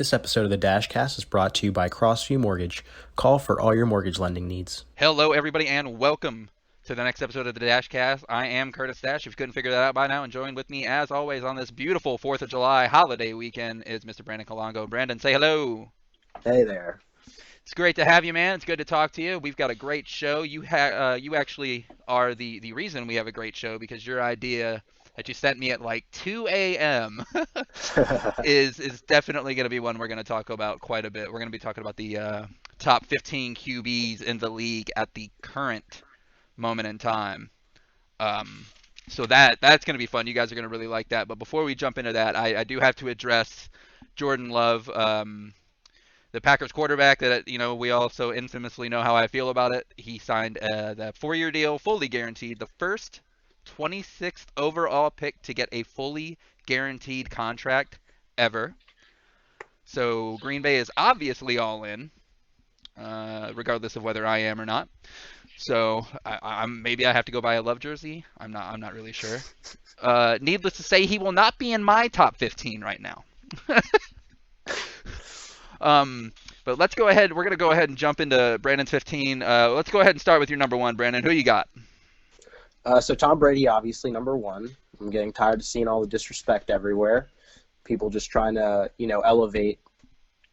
This episode of the Dasch Cast is brought to you by Crossview Mortgage. Call for all your mortgage lending needs. Hello, everybody, and welcome to the next episode of the Dasch Cast. I am Curtis Dasch. If you couldn't figure that out by now, and joined with me, as always, on this beautiful 4th of July holiday weekend is Mr. Brandon Colongo. Brandon, say hello. Hey there. It's great to have you, man. It's good to talk to you. We've got a great show. You actually are the reason we have a great show, because your idea that you sent me at like 2 a.m. is definitely going to be one we're going to talk about quite a bit. We're going to be talking about the top 15 QBs in the league at the current moment in time. So that's going to be fun. You guys are going to really like that. But before we jump into that, I do have to address Jordan Love, the Packers quarterback that, we also infamously know how I feel about it. He signed the 4-year deal, fully guaranteed, the first 26th overall pick to get a fully guaranteed contract ever. So Green Bay is obviously all in, regardless of whether I am or not. So maybe I have to go buy a Love jersey. I'm not really sure. Needless to say, he will not be in my top 15 right now. But let's go ahead. We're going to go ahead and jump into Brandon's 15. Let's go ahead and start with your number one, Brandon. Who you got? So Tom Brady, obviously, number one. I'm getting tired of seeing all the disrespect everywhere. People just trying to, elevate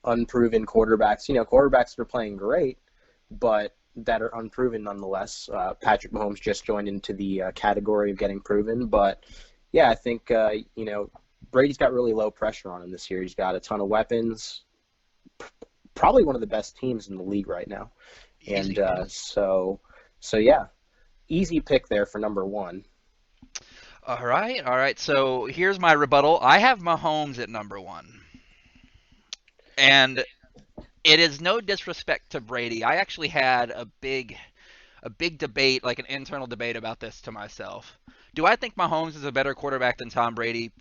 unproven quarterbacks. Quarterbacks that are playing great, but that are unproven nonetheless. Patrick Mahomes just joined into the category of getting proven. But, yeah, I think, Brady's got really low pressure on him this year. He's got a ton of weapons. Probably one of the best teams in the league right now. And so yeah. Easy pick there for number one. All right. So here's my rebuttal. I have Mahomes at number one. And it is no disrespect to Brady. I actually had a big debate, like an internal debate about this to myself. Do I think Mahomes is a better quarterback than Tom Brady?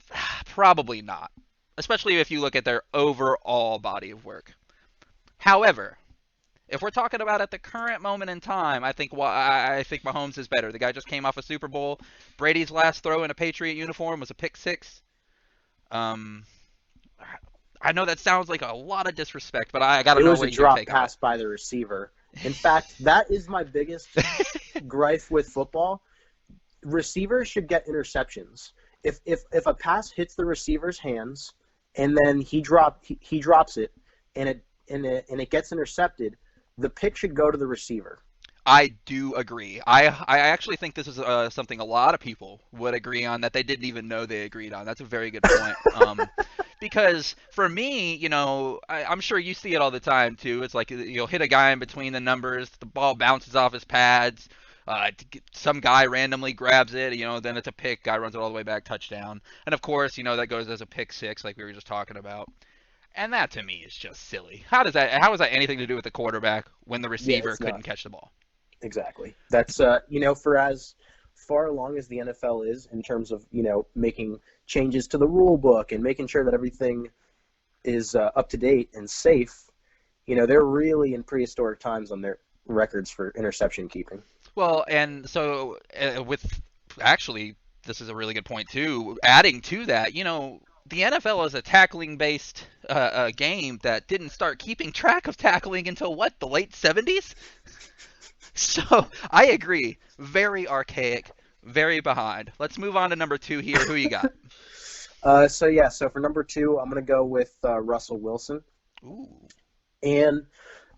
Probably not. Especially if you look at their overall body of work. However, if we're talking about at the current moment in time, I think Mahomes is better. The guy just came off a Super Bowl. Brady's last throw in a Patriot uniform was a pick six. I know that sounds like a lot of disrespect, but I got to know what you take. It was a drop pass by the receiver. In fact, that is my biggest gripe with football. Receivers should get interceptions. If a pass hits the receiver's hands and then he drops it and it gets intercepted, the pick should go to the receiver. I do agree. I actually think this is something a lot of people would agree on that they didn't even know they agreed on. That's a very good point. Because for me, I'm sure you see it all the time too. It's like you'll hit a guy in between the numbers, the ball bounces off his pads, some guy randomly grabs it, then it's a pick, guy runs it all the way back, touchdown. And of course, that goes as a pick six like we were just talking about. And that to me is just silly. How is that anything to do with the quarterback when the receiver couldn't catch the ball? Exactly. That's for as far along as the NFL is in terms of making changes to the rule book and making sure that everything is up to date and safe. They're really in prehistoric times on their records for interception keeping. Well, and so this is a really good point too. Adding to that, the NFL is a tackling-based game that didn't start keeping track of tackling until, the late 70s? So, I agree. Very archaic, very behind. Let's move on to number two here. Who you got? So for number two, I'm going to go with Russell Wilson. Ooh. And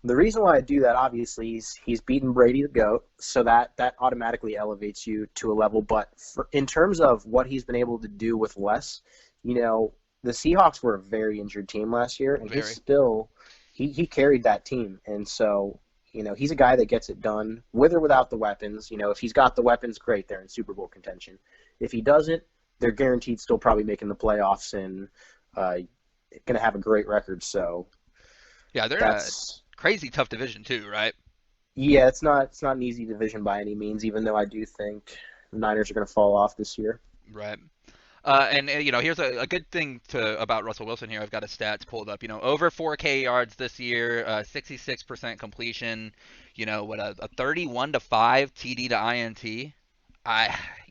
the reason why I do that, obviously, he's beaten Brady the GOAT, so that automatically elevates you to a level. But in terms of what he's been able to do with less, the Seahawks were a very injured team last year, and he carried that team. And so, he's a guy that gets it done with or without the weapons. If he's got the weapons, great, they're in Super Bowl contention. If he doesn't, they're guaranteed still probably making the playoffs and going to have a great record. So, yeah, they're a crazy tough division too, right? Yeah, it's not an easy division by any means, even though I do think the Niners are going to fall off this year. Right. And here's a good thing about Russell Wilson here. I've got his stats pulled up. Over 4K yards this year, 66% completion. A 31-5 TD to INT.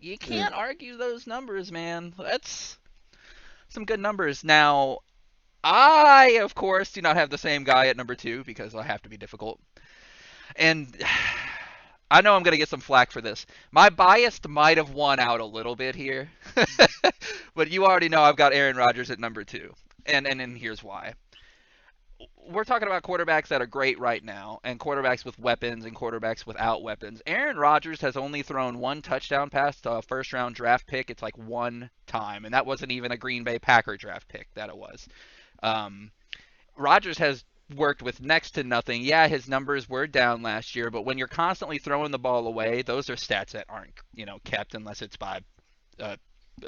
You can't argue those numbers, man. That's some good numbers. Now, I, of course, do not have the same guy at number 2 because I have to be difficult. And I know I'm going to get some flack for this. My bias might have won out a little bit here. But you already know I've got Aaron Rodgers at number 2. And here's why. We're talking about quarterbacks that are great right now, and quarterbacks with weapons and quarterbacks without weapons. Aaron Rodgers has only thrown one touchdown pass to a first round draft pick. It's like one time, and that wasn't even a Green Bay Packer draft pick that it was. Um, Rodgers has worked with next to nothing. Yeah, his numbers were down last year, but when you're constantly throwing the ball away, those are stats that aren't, kept unless it's by uh,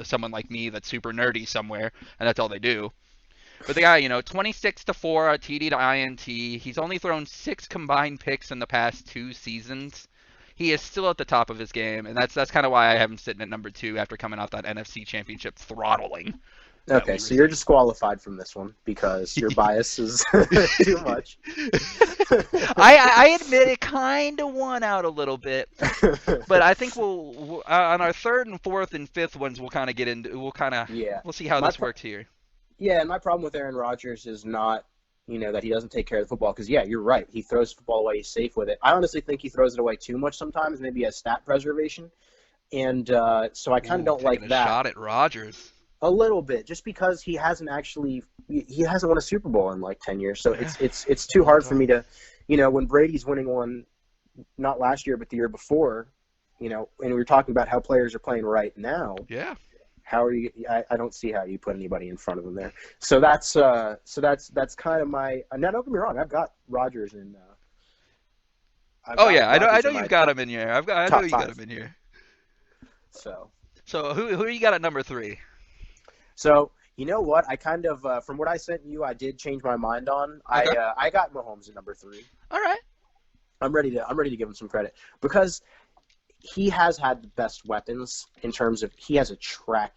someone like me that's super nerdy somewhere, and that's all they do. But the guy, 26 to 4, a TD to INT. He's only thrown 6 combined picks in the past 2 seasons. He is still at the top of his game, and that's kind of why I have him sitting at number 2 after coming off that NFC Championship throttling. Okay, so you're disqualified from this one because your bias is too much. I admit it kind of won out a little bit, but I think we'll on our third and fourth and fifth ones we'll kind of get into. We'll see how this works here. Yeah, and my problem with Aaron Rodgers is not that he doesn't take care of the football because yeah, you're right. He throws the football away. He's safe with it. I honestly think he throws it away too much sometimes. Maybe as stat preservation, and so I kind of don't like that. Shot at Rodgers. A little bit, just because he hasn't won a Super Bowl in like 10 years. So it's too hard for me to, when Brady's winning one, not last year but the year before, and we were talking about how players are playing right now. Yeah. How are you? I don't see how you put anybody in front of him there. So that's kind of my. Now don't get me wrong, I've got Rodgers in. I know you've got him in here. I know you got him in here. So who you got at number 3? So you know what? I kind of from what I sent you, I did change my mind on. Okay. I got Mahomes at number 3. All right. I'm ready to give him some credit because he has had the best weapons in terms of he had a track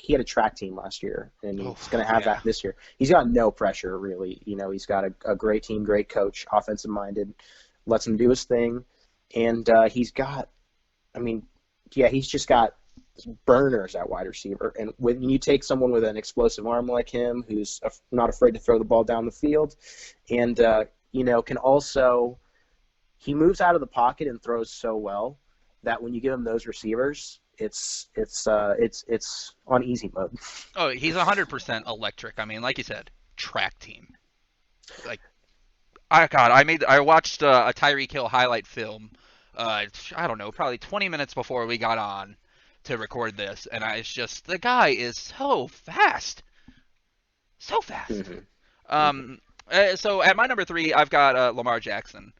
team last year, and he's going to have that this year. He's got no pressure really. He's got a great team, great coach, offensive minded, lets him do his thing, and he's just got burners at wide receiver. And when you take someone with an explosive arm like him, who's not afraid to throw the ball down the field, and can also he moves out of the pocket and throws so well that when you give him those receivers, it's on easy mode. Oh, he's 100% electric. I mean, like you said, track team. Like, I watched a Tyreek Hill highlight film. I don't know, probably 20 minutes before we got on to record this, and it's just the guy is so fast. Mm-hmm. So at my number 3, I've got Lamar Jackson.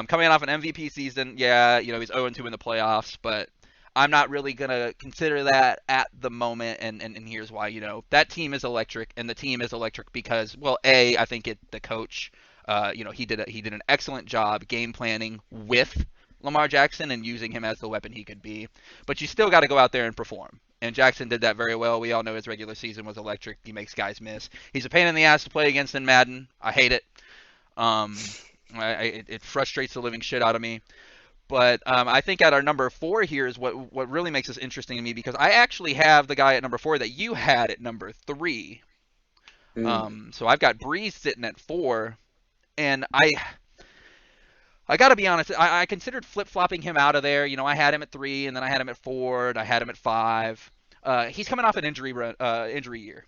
Coming off an MVP season, yeah, he's 0-2 in the playoffs, but I'm not really gonna consider that at the moment, and here's why. That team is electric, and the team is electric because, well, I think the coach, he did an excellent job game planning with Lamar Jackson and using him as the weapon he could be. But you still got to go out there and perform. And Jackson did that very well. We all know his regular season was electric. He makes guys miss. He's a pain in the ass to play against in Madden. I hate it. It frustrates the living shit out of me. But I think at our number 4 here is what really makes this interesting to me, because I actually have the guy at number 4 that you had at number 3. So I've got Breeze sitting at 4, and I got to be honest, I considered flip-flopping him out of there. I had him at 3, and then I had him at 4, and I had him at 5. He's coming off an injury year.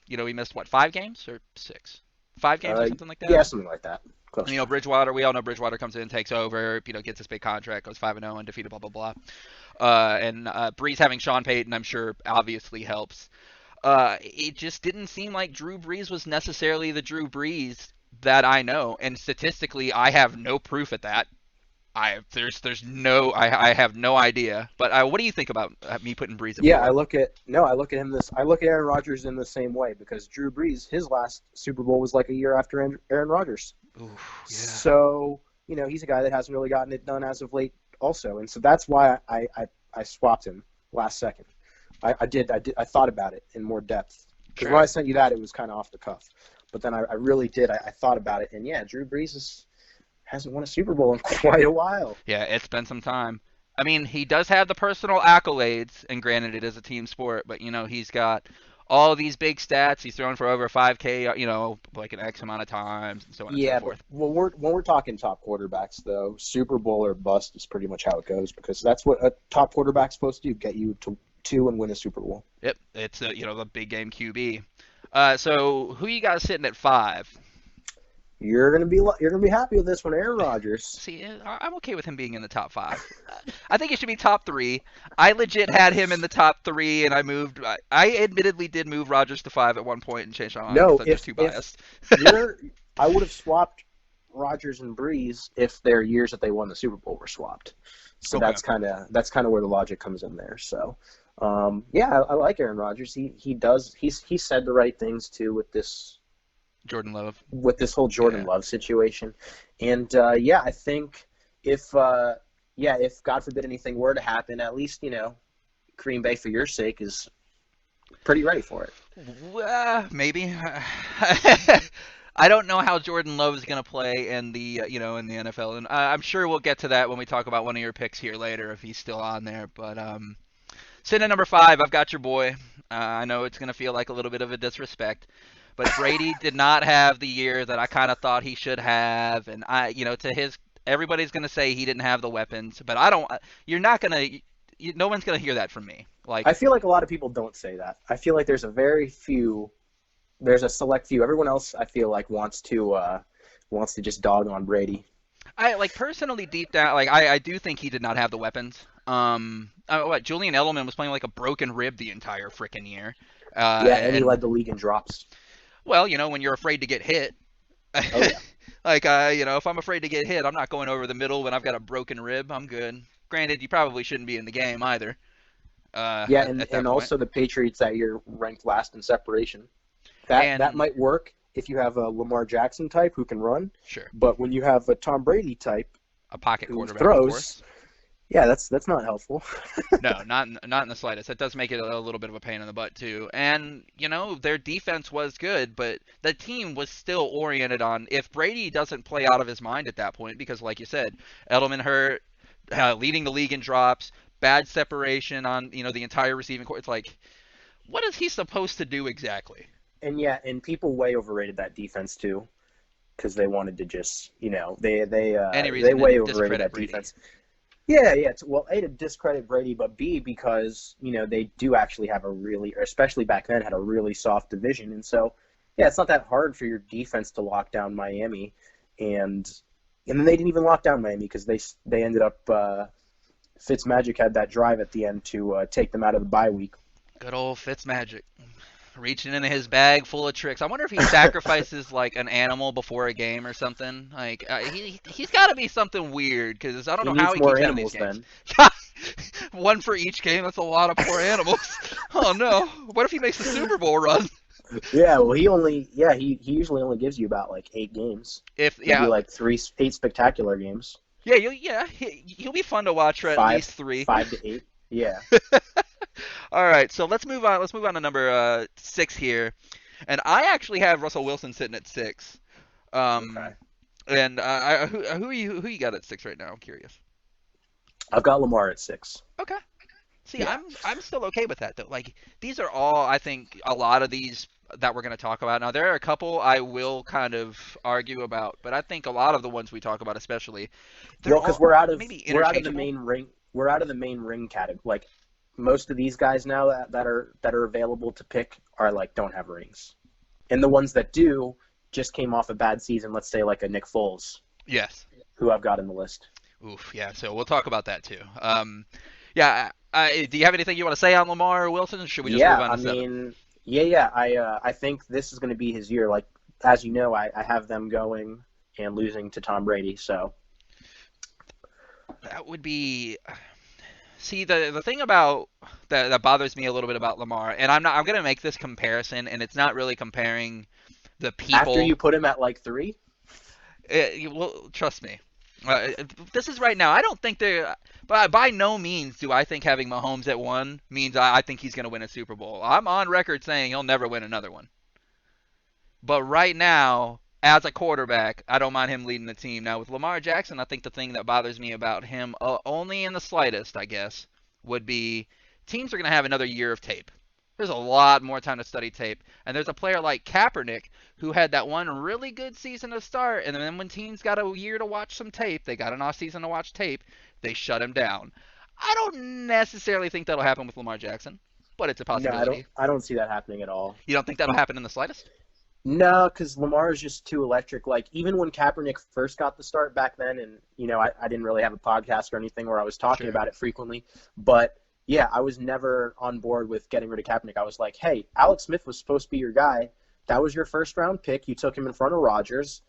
He missed, 5 games or 6? 5 games or something like that? Yeah, something like that. Bridgewater, we all know Bridgewater comes in, takes over, gets this big contract, goes 5-0, undefeated, blah, blah, blah. And Breeze having Sean Payton, I'm sure, obviously helps. It just didn't seem like Drew Brees was necessarily the Drew Brees that I know, and statistically, I have no proof at that. I have no idea. But what do you think about me putting Brees? I look at Aaron Rodgers in the same way, because Drew Brees, his last Super Bowl was like a year after Aaron Rodgers. Ooh, yeah. So he's a guy that hasn't really gotten it done as of late, also, and so that's why I swapped him last second. I thought about it in more depth, because when I sent you that, it was kind of off the cuff. But then I really did. I thought about it, and yeah, Drew Brees hasn't won a Super Bowl in quite a while. Yeah, it's been some time. I mean, he does have the personal accolades, and granted, it is a team sport, but he's got all these big stats. He's thrown for over 5K, like an X amount of times and so on and so Yeah, but forth. when we're talking top quarterbacks, though, Super Bowl or bust is pretty much how it goes because that's what a top quarterback's supposed to do: get you to two and win a Super Bowl. Yep, it's the big game QB. So who you got sitting at 5? You're gonna be happy with this one, Aaron Rodgers. See, I'm okay with him being in the top 5. I think he should be top 3. I legit had him in the top 3, and I moved. I admittedly did move Rodgers to 5 at one point and changed my mind No, because I'm just too if biased. I would have swapped Rodgers and Breeze if their years that they won the Super Bowl were swapped. So Okay. that's kind of where the logic comes in there. So, yeah, I like Aaron Rodgers. He said the right things too Jordan Love. with this whole Jordan Yeah. Love situation. And yeah, I think if God forbid anything were to happen, at least Green Bay, for your sake, is pretty ready for it. Maybe. I don't know how Jordan Love is going to play in the in the NFL, and I'm sure we'll get to that when we talk about one of your picks here later if he's still on there. But sitting at number 5, I've got your boy. I know it's going to feel like a little bit of a disrespect, but Brady did not have the year that I kind of thought he should have, and everybody's going to say he didn't have the weapons, but I don't. You're not going to. No one's going to hear that from me. Like, I feel like a lot of people don't say that. I feel like there's a select few. Everyone else, I feel like, wants to just dog on Brady. I like personally deep down, like I do think he did not have the weapons. Julian Edelman was playing like a broken rib the entire freaking year. Yeah, and he led the league in drops. Well, when you're afraid to get hit. Oh yeah. Like, if I'm afraid to get hit, I'm not going over the middle when I've got a broken rib. I'm good. Granted, you probably shouldn't be in the game either. Yeah, at and that point. also the Patriots that year ranked last in separation. And- That might work if you have a Lamar Jackson type who can run, Sure, but when you have a Tom Brady type a pocket who quarterback, throws, of course. yeah, that's not helpful. No, not in the slightest. That does make it a little bit of a pain in the butt too. And their defense was good, but the team was still oriented on if Brady doesn't play out of his mind at that point, because like you said, Edelman hurt, leading the league in drops, bad separation on the entire receiving court. It's like, what is he supposed to do exactly? And yeah, and people way overrated that defense too, because they wanted to just they Any reason they way to overrated discredit that Brady. defense. Yeah, yeah. Well, A, to discredit Brady, but B, because they do actually have or especially back then, had a really soft division, and so yeah, it's not that hard for your defense to lock down Miami, and then they didn't even lock down Miami because they ended up Fitzmagic had that drive at the end to take them out of the bye week. Good old Fitzmagic. Reaching into his bag full of tricks. I wonder if he sacrifices like an animal before a game or something. Like he's got to be something weird because I don't He know how needs he more keeps having these animals games. One for each game. That's a lot of poor animals. Oh no! What if he makes the Super Bowl run? Yeah, well, he usually only gives you about like 8 games. Maybe like 8 spectacular games. Yeah, he'll be fun to watch for at least 3. 5 to 8. Yeah. All right, so let's move on. Let's move on to number 6 here, and I actually have Russell Wilson sitting at 6. Okay. And who you got at 6 right now? I'm curious. I've got Lamar at 6. Okay. See, Yeah. I'm still okay with that though. Like these are all I think a lot of these that we're going to talk about. Now there are a couple I will kind of argue about, but I think a lot of the ones we talk about, especially, Well, because we're out of the interchangeable. main ring. We're out of the main ring category. Like most of these guys now that are available to pick are like don't have rings, and the ones that do just came off a bad season. Let's say like a Nick Foles, Yes. who I've got in the list. Oof. Yeah. So we'll talk about that too. Yeah. Do you have anything you want to say on Lamar or Wilson? Or should we just move on to 7? I think this is going to be his year. Like as you know, I have them going and losing to Tom Brady. So That would be. See, the thing about that bothers me a little bit about Lamar, and I'm going to make this comparison, and it's not really comparing the people. after you put him at like 3. Well, trust me. This is right now. I don't think they're. By no means do I think having Mahomes at 1 means I think he's going to win a Super Bowl. I'm on record saying he'll never win another one. But right now, as a quarterback, I don't mind him leading the team. Now, with Lamar Jackson, I think the thing that bothers me about him, only in the slightest, I guess, would be teams are going to have another year of tape. There's a lot more time to study tape. And there's a player like Kaepernick who had that one really good season to start, and then when teams got a year to watch some tape, they got an off season to watch tape, they shut him down. I don't necessarily think that'll happen with Lamar Jackson, but it's a No, possibility. I don't see that happening at all. You don't think that'll happen in the slightest? No, because Lamar is just too electric. Like, even when Kaepernick first got the start back then, and, I didn't really have a podcast or anything where I was talking Sure. about it frequently, but yeah, I was never on board with getting rid of Kaepernick. I was like, hey, Alex Smith was supposed to be your guy. That was your first round pick. You took him in front of Rodgers,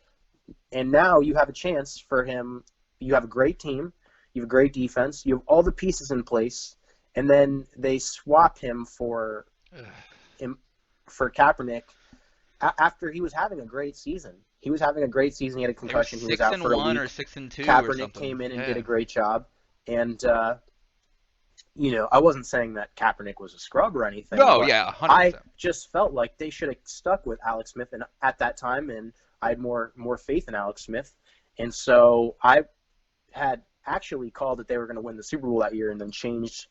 and now you have a chance for him. You have a great team. You have a great defense. You have all the pieces in place, and then they swap him for Kaepernick after he was having a great season. He was having a great season. He had a concussion. He was out for a 6-1 week. or 6-2 or Kaepernick something. came in and Yeah. did a great job. And, I wasn't saying that Kaepernick was a scrub or anything. No, but yeah, 100%. I just felt like they should have stuck with Alex Smith and at that time, and I had more faith in Alex Smith. And so I had actually called that they were going to win the Super Bowl that year and then changed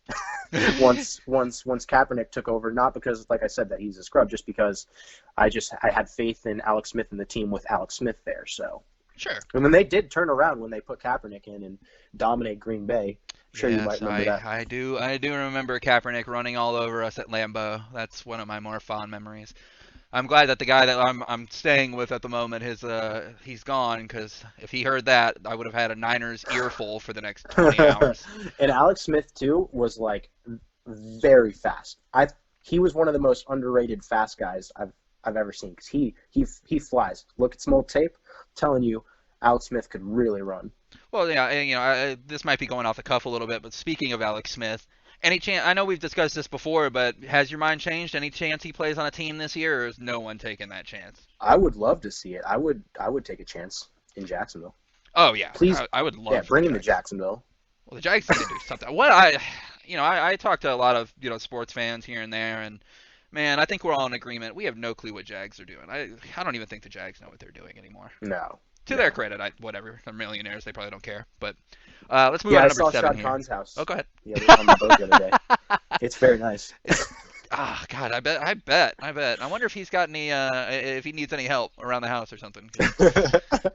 once Kaepernick took over, not because, like I said, that he's a scrub, just because I had faith in Alex Smith and the team with Alex Smith there. So Sure. and then they did turn around when they put Kaepernick in and dominate Green Bay. I'm sure you might remember that. I do remember Kaepernick running all over us at Lambeau. That's one of my more fond memories. I'm glad that the guy that I'm staying with at the moment he's gone, because if he heard that, I would have had a Niners earful for the next 20 hours. And Alex Smith too was like very fast. He was one of the most underrated fast guys I've ever seen, because he flies. Look at some old tape. I'm telling you, Alex Smith could really run. Well, yeah, and, this might be going off the cuff a little bit, but speaking of Alex Smith, any chance? I know we've discussed this before, but has your mind changed? Any chance he plays on a team this year, or is no one taking that chance? I would love to see it. I would take a chance in Jacksonville. Oh yeah, Please, I would love. Yeah, bring him to Jacksonville. Well, the Jags need to do something. I talk to a lot of sports fans here and there, and man, I think we're all in agreement. We have no clue what Jags are doing. I don't even think the Jags know what they're doing anymore. No. To their credit, whatever. They're millionaires. They probably don't care. But let's move on to number 7 Shad here. Khan's house. Oh, go ahead. Yeah, on the boat the other day. It's very nice. God, I bet. I wonder if he's got any, if he needs any help around the house or something.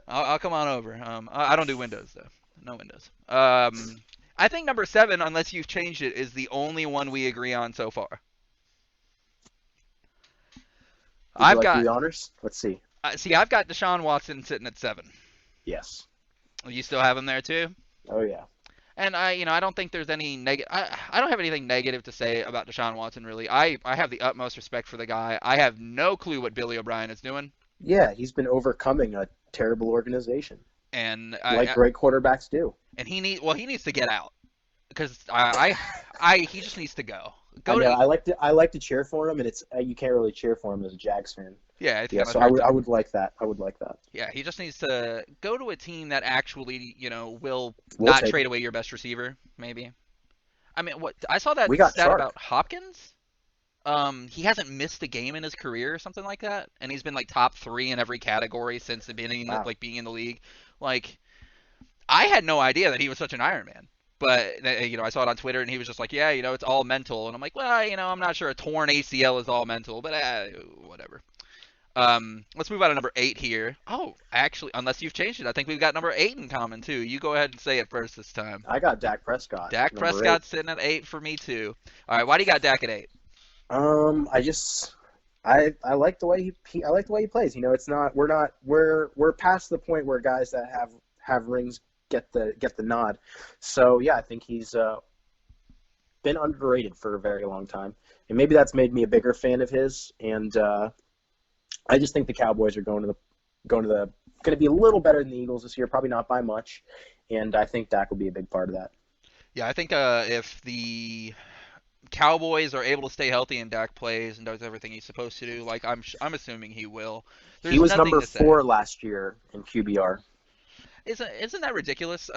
I'll come on over. I don't do windows though. No windows. I think number 7, unless you've changed it, is the only one we agree on so far. I've got the honors. Let's see. I've got Deshaun Watson sitting at 7. Yes. You still have him there too? Oh yeah. And I don't think there's any I don't have anything negative to say about Deshaun Watson really. I have the utmost respect for the guy. I have no clue what Billy O'Brien is doing. Yeah, he's been overcoming a terrible organization. And great quarterbacks do. And he needs to get out, because he just needs to go. I like to cheer for him, and it's you can't really cheer for him as a Jags fan. Yeah, so I would like that. Yeah, he just needs to go to a team that actually, will not trade away your best receiver, maybe. I mean, what I saw that stat about Hopkins. He hasn't missed a game in his career or something like that, and he's been like top 3 in every category since the beginning, being in the league. Like, I had no idea that he was such an Iron Man. But, I saw it on Twitter, and he was just like, yeah, it's all mental. And I'm like, well, I'm not sure a torn ACL is all mental, but whatever. Let's move on to number 8 here. Oh, actually, unless you've changed it, I think we've got number 8 in common, too. You go ahead and say it first this time. I got Dak Prescott. Dak Prescott's sitting at 8 for me, too. All right, why do you got Dak at 8? I like the way I like the way he plays. It's not we're past the point where guys that have rings get the nod. So yeah, I think he's been underrated for a very long time, and maybe that's made me a bigger fan of his. And I just think the Cowboys are going to be a little better than the Eagles this year, probably not by much. And I think Dak will be a big part of that. Yeah, I think if the Cowboys are able to stay healthy and Dak plays and does everything he's supposed to do, like I'm assuming he will. He was number 4 last year in QBR. Isn't that ridiculous?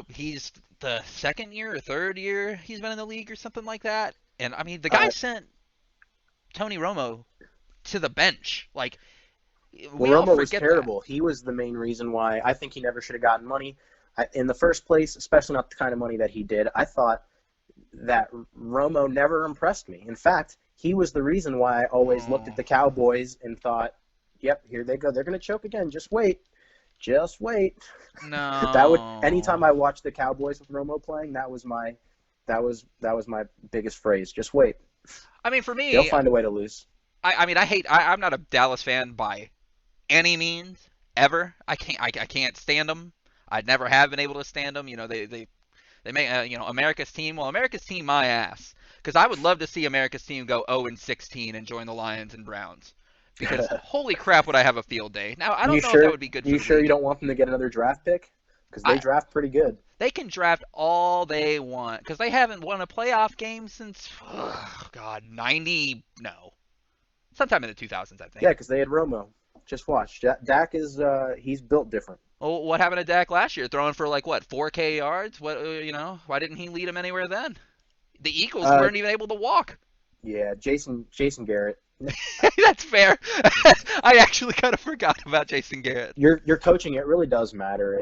He's the second year or third year he's been in the league or something like that. And I mean, the guy sent Tony Romo to the bench. Like, Romo was terrible. He was the main reason why I think he never should have gotten money in the first place, especially not the kind of money that he did. I thought that Romo never impressed me. In fact, he was the reason why I always looked at Oh, the Cowboys and thought, "Yep, here they go. They're going to choke again. Just wait, just wait." That would anytime no. I watched the Cowboys with Romo playing, that was my biggest phrase. Just wait. I mean, for They'll me, find a way to lose. I mean, I'm not a Dallas fan by any means ever. I can't stand them. I never have been able to stand them. You know, they make America's team. Well, America's team, my ass. Because I would love to see America's team go 0-16 and join the Lions and Browns. Because holy crap, would I have a field day? Now I You don't know if that sure? would be good for You the sure you league. don't want them to get another draft pick? Because they I draft pretty good. They can draft all they want because they haven't won a playoff game since God 90 no sometime in the 2000s I Yeah, think. because they had Romo. Just watch. Dak is he's built different. Oh, what happened to Dak last year? Throwing for like what 4K yards? What why didn't he lead them anywhere then? The Eagles Uh, weren't even able to walk. yeah, Jason Garrett. That's fair. I actually kind of forgot about Jason Garrett. Your coaching, it really does matter.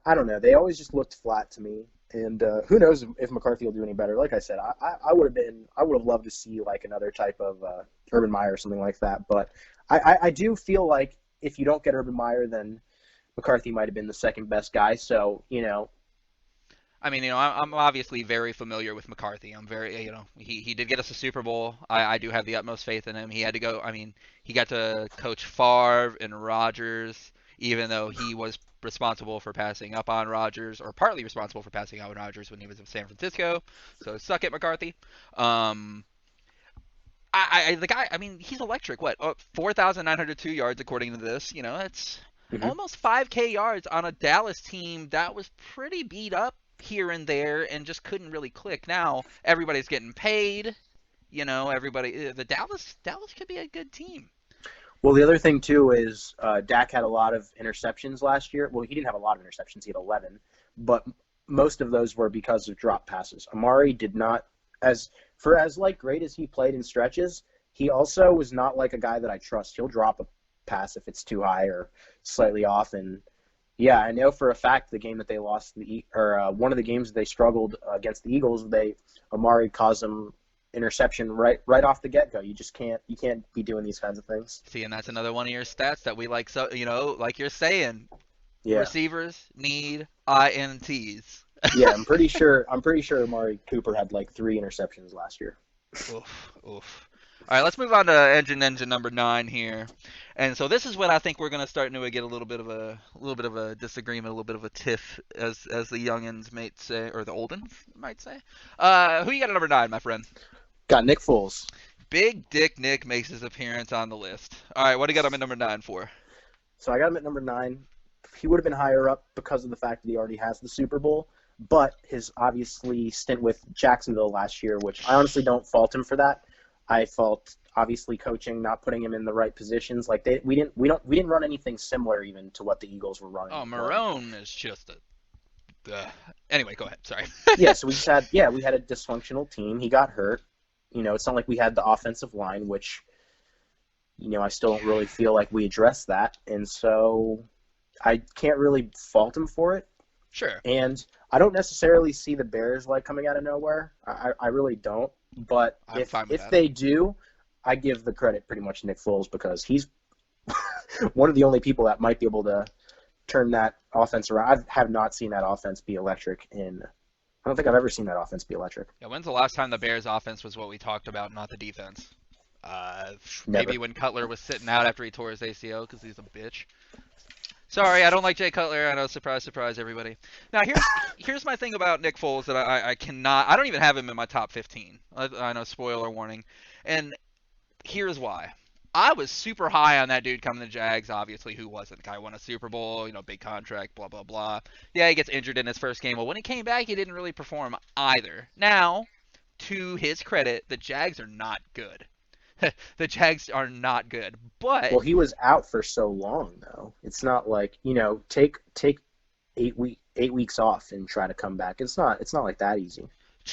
I don't know. They always just looked flat to me. And who knows if McCarthy will do any better? Like I said, I would have loved to see like another type of Urban Meyer or something like that. But I do feel like if you don't get Urban Meyer, then McCarthy might have been the second best guy. So I mean, I'm obviously very familiar with McCarthy. I'm very, he did get us a Super Bowl. I do have the utmost faith in him. He had to go. I mean, he got to coach Favre and Rodgers, even though he was responsible for passing up on Rodgers, or partly responsible for passing out on Rodgers when he was in San Francisco. So suck it, McCarthy. Um, the guy. I mean, he's electric. What? 4,902 yards according to this. That's mhm. almost 5K yards on a Dallas team that was pretty beat up here and there and just couldn't really click. Now everybody's getting paid. Everybody. The Dallas could be a good team. Well, the other thing too is Dak had a lot of interceptions last year. Well, he didn't have a lot of interceptions; he had 11, but most of those were because of drop passes. Amari did not, as like great as he played in stretches, he also was not like a guy that I trust. He'll drop a pass if it's too high or slightly off. And yeah, I know for a fact the game that they lost one of the games they struggled against the Eagles, Amari caused them interception right off the get go. You can't be doing these kinds of things. See, and that's another one of your stats that we like. So like you're saying, Yeah. receivers need ints. Yeah, I'm pretty sure Amari Cooper had like 3 interceptions last year. Oof, oof. All right, let's move on to engine number 9 here. And so this is when I think we're going to start to get a little bit of a disagreement, a little bit of a tiff, as the youngins might say, or the oldins might say. Who you got at number 9, my friend? Got Nick Foles. Big Dick Nick makes his appearance on the list. All right, what do you got him at number 9 for? So I got him at number 9. He would have been higher up because of the fact that he already has the Super Bowl, but his obviously stint with Jacksonville last year, which I honestly don't fault him for that. I fault obviously coaching, not putting him in the right positions. Like we didn't run anything similar even to what the Eagles were running. Oh, Marone is just anyway, go ahead. Sorry. Yeah, so we had a dysfunctional team. He got hurt. It's not like we had the offensive line, which I still don't really feel like we addressed that, and so I can't really fault him for it. Sure. And I don't necessarily see the Bears like coming out of nowhere. I really don't. But I'm fine with if that. they do, I give the credit pretty much to Nick Foles because he's one of the only people that might be able to turn that offense around. I have not seen that offense be electric I don't think I've ever seen that offense be electric. Yeah, when's the last time the Bears offense was what we talked about, not the defense? Never. Maybe when Cutler was sitting out after he tore his ACL because he's a bitch. Sorry, I don't like Jay Cutler. I know, surprise, surprise, everybody. Now here's my thing about Nick Foles that I cannot. I don't even have him in my top 15. I know, spoiler warning. And here's why. I was super high on that dude coming to Jags. Obviously, who wasn't? The guy won a Super Bowl, big contract, blah blah blah. Yeah, he gets injured in his first game. Well, when he came back, he didn't really perform either. Now, to his credit, the Jags are not good. The Jags are not good, but Well, he was out for so long though. It's not like take 8 weeks off and try to come back. It's not like that easy.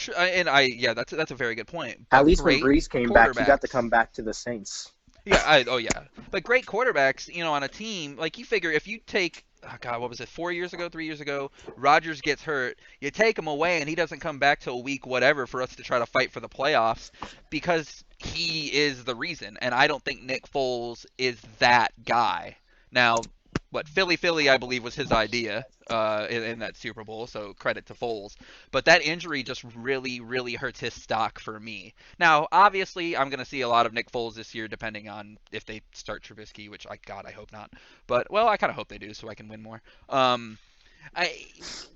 yeah, that's a very good point. At But least when great Breeze came back, he got to quarterbacks- come back to the Saints. Yeah, oh yeah. But great quarterbacks, on a team, like you figure if you take oh God, what was it, 4 years ago, 3 years ago? Rodgers gets hurt. You take him away, and he doesn't come back till week whatever for us to try to fight for the playoffs because he is the reason. And I don't think Nick Foles is that guy. Now, what Philly, I believe, was his idea in that Super Bowl, so credit to Foles. But that injury just really, really hurts his stock for me. Now, obviously, I'm going to see a lot of Nick Foles this year, depending on if they start Trubisky, which I hope not. But well, I kind of hope they do, so I can win more. I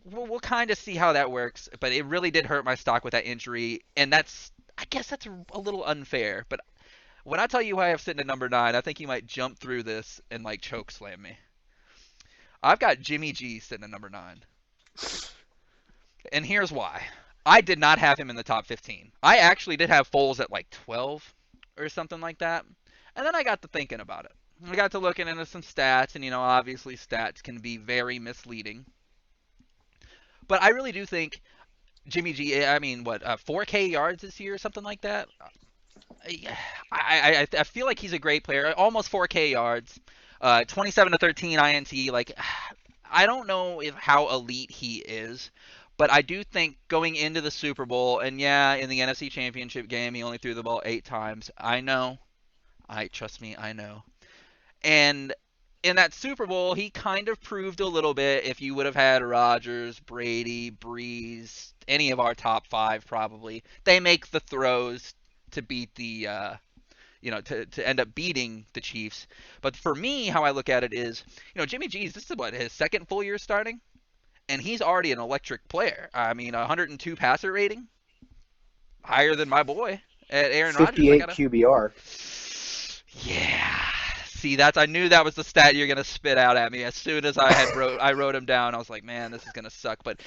we'll kind of see how that works, but it really did hurt my stock with that injury, and I guess that's a little unfair. But when I tell you who I have sitting at number 9, I think you might jump through this and like choke slam me. I've got Jimmy G sitting at number 9. And here's why. I did not have him in the top 15. I actually did have Foles at like 12 or something like that. And then I got to thinking about it. I got to looking into some stats, and obviously stats can be very misleading. But I really do think Jimmy G, I mean, 4K yards this year or something like that? I feel like he's a great player. Almost 4K yards. 27 to 13 INT. Like, I don't know how elite he is, but I do think going into the Super Bowl, and yeah, in the NFC Championship game, he only threw the ball 8 times. I know. Trust me, I know. And in that Super Bowl, he kind of proved a little bit. If you would have had Rodgers, Brady, Breeze, any of our top 5 probably, they make the throws to beat the to end up beating the Chiefs. But for me, how I look at it is, Jimmy G's, this is his second full year starting, and he's already an electric player. I mean, 102 passer rating, higher than my boy at Aaron Rodgers. 58 QBR. Yeah. See, I knew that was the stat you're gonna spit out at me as soon as I wrote him down. I was like, man, this is gonna suck. But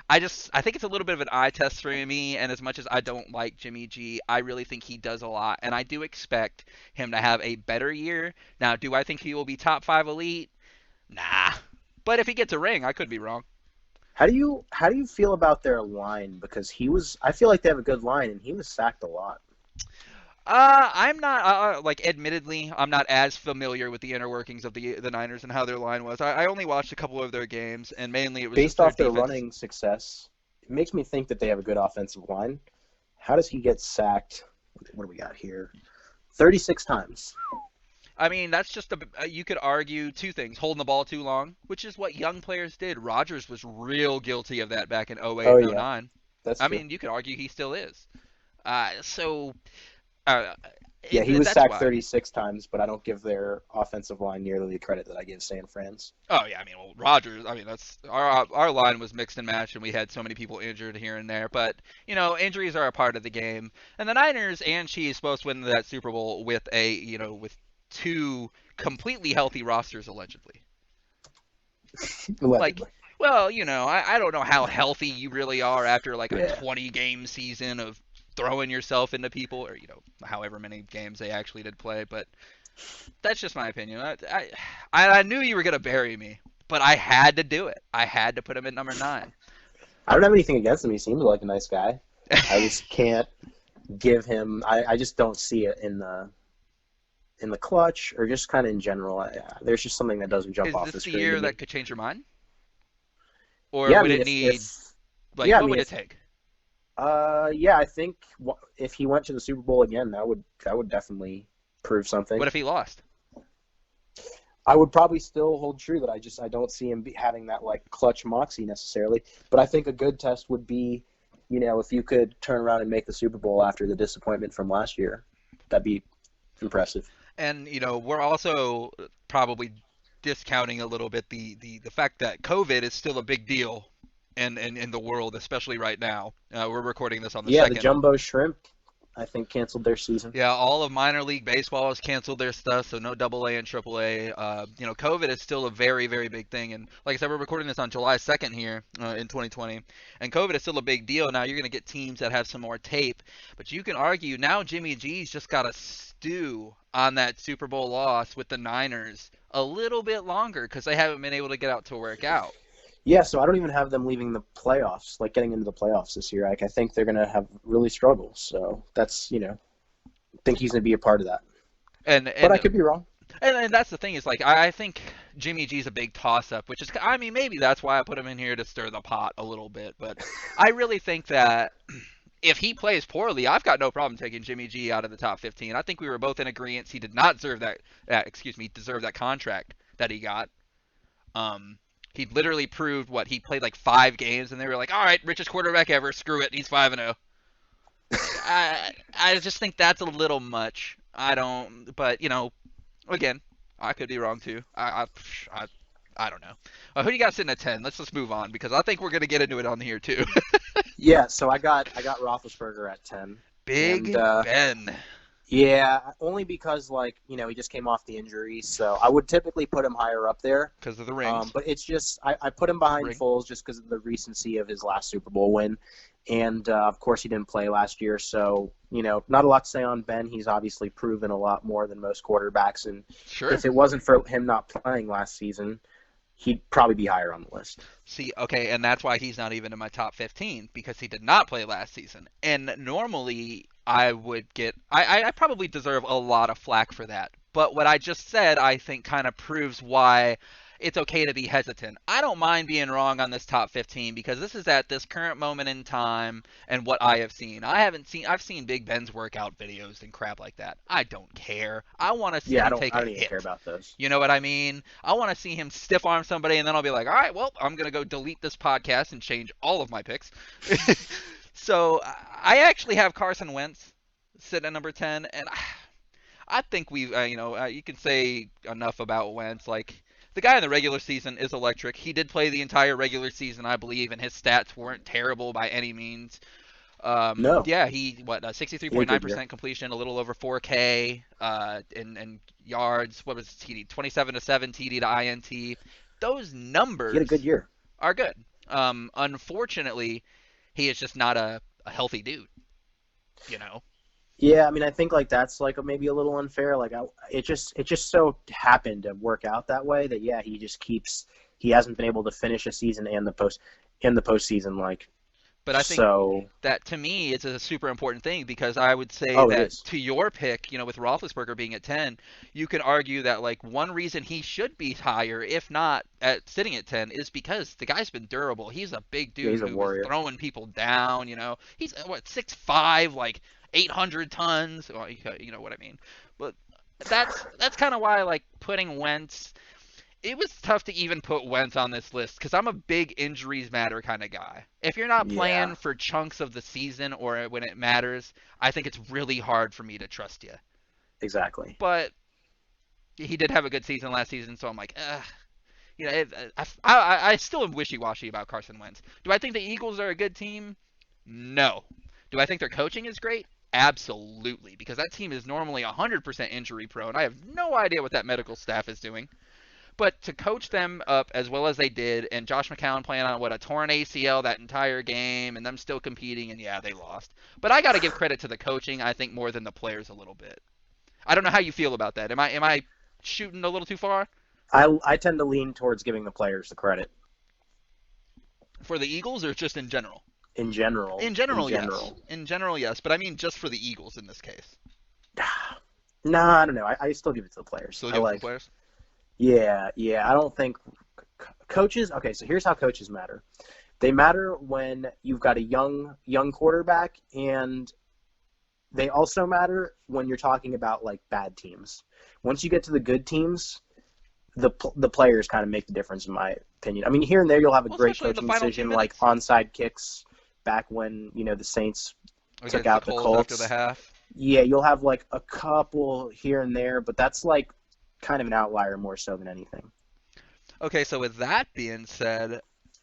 I think it's a little bit of an eye test for me, and as much as I don't like Jimmy G, I really think he does a lot, and I do expect him to have a better year. Now, do I think he will be top 5 elite? Nah. But if he gets a ring, I could be wrong. How do you feel about their line? Because I feel like they have a good line, and he was sacked a lot. I'm not admittedly, I'm not as familiar with the inner workings of the Niners and how their line was. I only watched a couple of their games, and mainly it was based just off their defense. running success. It makes me think that they have a good offensive line. How does he get sacked? What do we got here? 36 times. I mean, that's just you could argue 2 things: holding the ball too long, which is what young players did. Rodgers was real guilty of that back in 08 and 09. That's I true. mean, you could argue he still is. He was sacked 36 times, but I don't give their offensive line nearly the credit that I give San Fran's. Oh yeah, I mean, well, Rodgers. I mean, that's our line was mixed and matched, and we had so many people injured here and there. But injuries are a part of the game. And the Niners and Chiefs both win that Super Bowl with with 2 completely healthy rosters allegedly. Allegedly. Well, I don't know how healthy you really are after like a 20-game season of throwing yourself into people, or however many games they actually did play. But that's just my opinion. I knew you were gonna bury me, but I had to do it. I had to put him at number 9. I don't have anything against him. He seems like a nice guy. I just can't give him. I just don't see it in the clutch, or just kind of in general. There's just something that doesn't jump off the screen. Is this the year that could change your mind? Or would it need? What would it take? I think if he went to the Super Bowl again, that would definitely prove something. What if he lost? I would probably still hold true that I don't see him having that like clutch moxie necessarily. But I think a good test would be, if you could turn around and make the Super Bowl after the disappointment from last year, that'd be impressive. And we're also probably discounting a little bit the fact that COVID is still a big deal in the world, especially right now. We're recording this on the 2nd. The Jumbo Shrimp, I think, canceled their season. Yeah, all of minor league baseball has canceled their stuff, so no AA and AAA. COVID is still a very, very big thing. And like I said, we're recording this on July 2nd here in 2020. And COVID is still a big deal. Now you're going to get teams that have some more tape. But you can argue now Jimmy G's just got to stew on that Super Bowl loss with the Niners a little bit longer because they haven't been able to get out to work out. Yeah, so I don't even have them leaving the playoffs, like getting into the playoffs this year. Like, I think they're going to have really struggles. So that's, I think he's going to be a part of that. But I could be wrong. And that's the thing is, like, I think Jimmy G's a big toss-up, which is, I mean, maybe that's why I put him in here to stir the pot a little bit. But I really think that if he plays poorly, I've got no problem taking Jimmy G out of the top 15. I think we were both in agreement he did not deserve that contract that he got. He literally proved he played like 5 games, and they were like, all right, richest quarterback ever, screw it, he's 5-0. I just think that's a little much. But again, I could be wrong too. I don't know. Who do you got sitting at 10? Let's just move on because I think we're gonna get into it on here too. Yeah, so I got Roethlisberger at 10. Big And, Ben. Yeah, only because he just came off the injury, so I would typically put him higher up there. Because of the rings. But it's just I put him behind Foles just because of the recency of his last Super Bowl win, and of course he didn't play last year, so not a lot to say on Ben. He's obviously proven a lot more than most quarterbacks, and sure. If it wasn't for him not playing last season, he'd probably be higher on the list. See, okay, and that's why he's not even in my top 15 because he did not play last season. And normally I would get I probably deserve a lot of flack for that. But what I just said I think kind of proves why it's okay to be hesitant. I don't mind being wrong on this top 15 because this is at this current moment in time and what I have seen. I've seen Big Ben's workout videos and crap like that. I don't care. I want to see him take a hit. I don't even care about those. You know what I mean? I want to see him stiff arm somebody and then I'll be like, all right, well, I'm going to go delete this podcast and change all of my picks. So I actually have Carson Wentz sitting at number 10, and I think we've, you can say enough about Wentz. Like, the guy in the regular season is electric. He did play the entire regular season, I believe, and his stats weren't terrible by any means. No. Yeah, 63.9% completion, a little over 4K, and yards. What was his TD? 27-7 TD to INT. Those numbers he had a good year. Are good. Unfortunately, he is just not a healthy dude. Yeah, I mean, I think that's maybe a little unfair. It just so happened to work out that way that he hasn't been able to finish a season and the postseason. But I think that to me it's a super important thing because I would say that to your pick, with Roethlisberger being at 10, you can argue that one reason he should be higher, if not at sitting at 10, is because the guy's been durable. He's a big dude who's throwing people down. He's 6'5", 800 tons. Well, you know what I mean. But that's kind of why putting Wentz. It was tough to even put Wentz on this list because I'm a big injuries matter kind of guy. If you're not playing for chunks of the season or when it matters, I think it's really hard for me to trust you. Exactly. But he did have a good season last season, so I'm like, I still am wishy-washy about Carson Wentz. Do I think the Eagles are a good team? No. Do I think their coaching is great? Absolutely, because that team is normally 100% injury prone. I have no idea what that medical staff is doing. But to coach them up as well as they did, and Josh McCown playing on a torn ACL that entire game, and them still competing, and yeah, they lost. But I got to give credit to the coaching, I think, more than the players a little bit. I don't know how you feel about that. Am I shooting a little too far? I tend to lean towards giving the players the credit. For the Eagles, or just in general? In general. Yes. In general, yes. But I mean just for the Eagles in this case. No, I don't know. I still give it to the players. Still give it to the players? Yeah. I don't think coaches. Okay, so here's how coaches matter. They matter when you've got a young quarterback, and they also matter when you're talking about bad teams. Once you get to the good teams, the players kind of make the difference, in my opinion. I mean, here and there you'll have a great coaching decision, like onside kicks back when the Saints took out the Colts after the half. Yeah, you'll have a couple here and there, but that's kind of an outlier more so than anything. Okay, so with that being said,